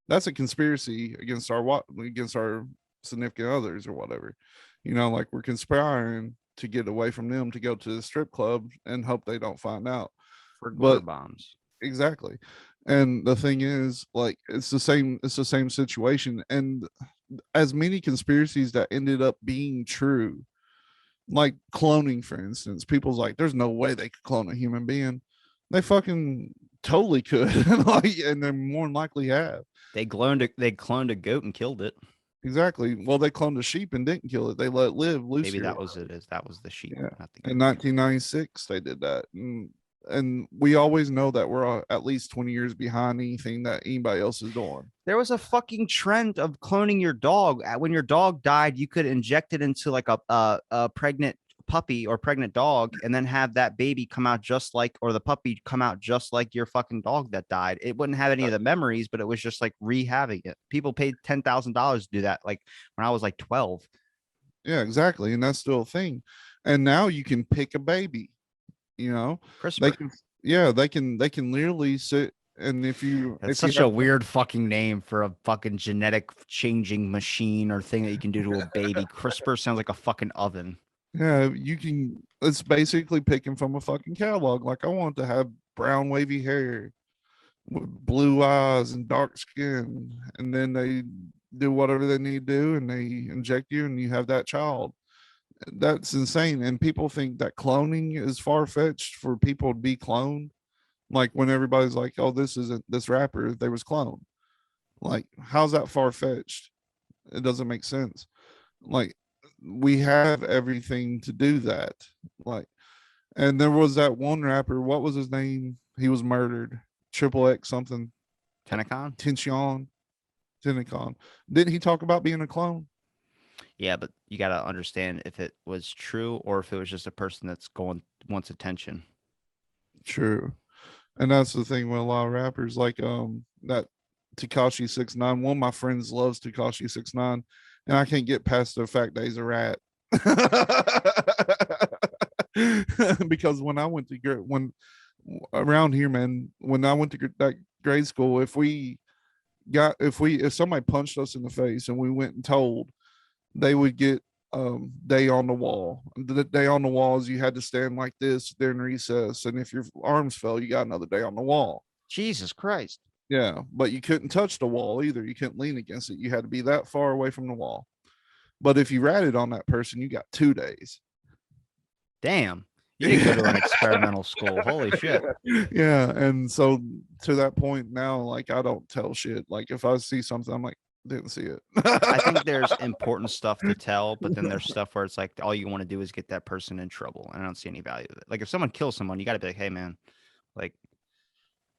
That's a conspiracy against our significant others or whatever. Like we're conspiring to get away from them to go to the strip club and hope they don't find out. For glitter But bombs. exactly. And the thing is, like, it's the same situation. And as many conspiracies that ended up being true, like cloning, for instance, people's like, there's no way they could clone a human being. They fucking totally could. Like, and they more than likely have. They cloned a goat and killed it. Exactly. Well, they cloned a sheep and didn't kill it. They let it live loose Maybe here. that was it. That was the sheep, Yeah. not the In goat. 1996, they did that. And we always know that we're at least 20 years behind anything that anybody else is doing. There was a fucking trend of cloning your dog. When your dog died, you could inject it into like a pregnant puppy or pregnant dog and then have that baby come out just like, or the puppy come out just like your fucking dog that died. It wouldn't have any of the memories, but it was just like rehabbing it. People paid $10,000 to do that. Like when I was like 12. Yeah, exactly. And that's still a thing. And now you can pick a baby, you know, they CRISPR. can, yeah, they can literally sit. And if you, That's if you such a have, weird fucking name for a fucking genetic changing machine or thing that you can do to a baby. CRISPR sounds like a fucking oven. yeah, you can, it's basically picking from a fucking catalog. Like I want to have brown wavy hair with blue eyes and dark skin, and then they do whatever they need to do and they inject you and you have that child. That's insane. And people think that cloning is far-fetched for people to be cloned. Like when everybody's like, oh, this isn't this rapper, they was cloned. Like, how's that far-fetched? It doesn't make sense. Like, we have everything to do that. Like, and there was that one rapper, what was his name? He was murdered. Triple X something. Tenacon? Tension. Tennicon. Didn't he talk about being a clone? Yeah, but you got to understand if it was true or if it was just a person that's wants attention. True. And that's the thing with a lot of rappers, like that Tekashi 6ix9ine. One of my friends loves Tekashi 6ix9ine, and I can't get past the fact that he's a rat. Because when I went to when around here, man, when I went to that grade school, if somebody punched us in the face and we went and told, they would get day on the wall. The day on the wall is you had to stand like this during recess, and if your arms fell, you got another day on the wall. Jesus Christ. Yeah, but you couldn't touch the wall either. You couldn't lean against it. You had to be that far away from the wall. But if you ratted on that person, you got 2 days. Damn. You didn't go to an experimental school. Holy shit. Yeah, and so to that point now, like, I don't tell shit. Like, if I see something, I'm like, didn't see it. I think there's important stuff to tell, but then there's stuff where it's like all you want to do is get that person in trouble. And I don't see any value of it. Like if someone kills someone, you got to be like, hey man, like,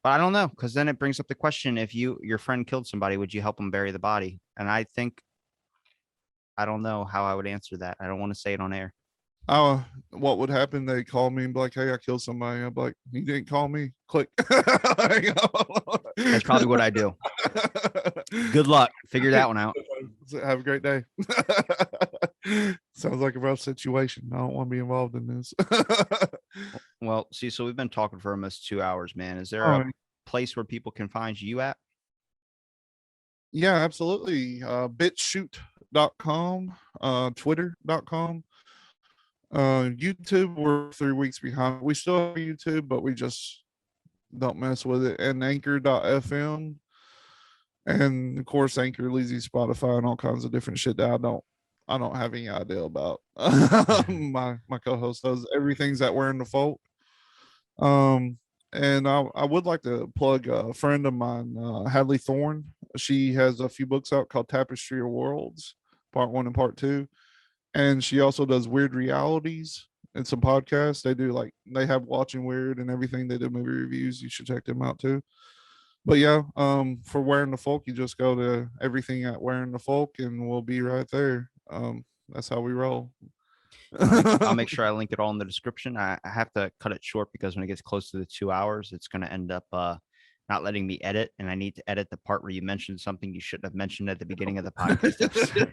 but I don't know, because then it brings up the question: if your friend killed somebody, would you help them bury the body? And I think I don't know how I would answer that. I don't want to say it on air. What would happen? They call me and be like, hey, I killed somebody. I'm like, you didn't call me. Click. That's probably what I do. Good luck. Figure that one out. Have a great day. Sounds like a rough situation. I don't want to be involved in this. Well, Cecil, we've been talking for almost 2 hours, man. Is there a place where people can find you at? Yeah, absolutely. Bitshoot.com, twitter.com. YouTube, we're 3 weeks behind. We still have YouTube, but we just don't mess with it. And anchor.fm. And of course, Anchor, Lazy, Spotify, and all kinds of different shit that I don't have any idea about. My co-host does. Everything's at Wearing the Folk. And I would like to plug a friend of mine, Hadley Thorne. She has a few books out called Tapestry of Worlds, Part 1 and Part 2. And she also does Weird Realities and some podcasts. They have Watching Weird and everything. They do movie reviews. You should check them out too. But yeah, for Wearing the Folk, you just go to everything at Wearing the Folk and we'll be right there. That's how we roll. I'll make sure I link it all in the description. I have to cut it short because when it gets close to the 2 hours, it's going to end up not letting me edit. And I need to edit the part where you mentioned something you shouldn't have mentioned at the beginning of the podcast.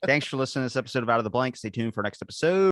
Thanks for listening to this episode of Out of the Blank. Stay tuned for next episode.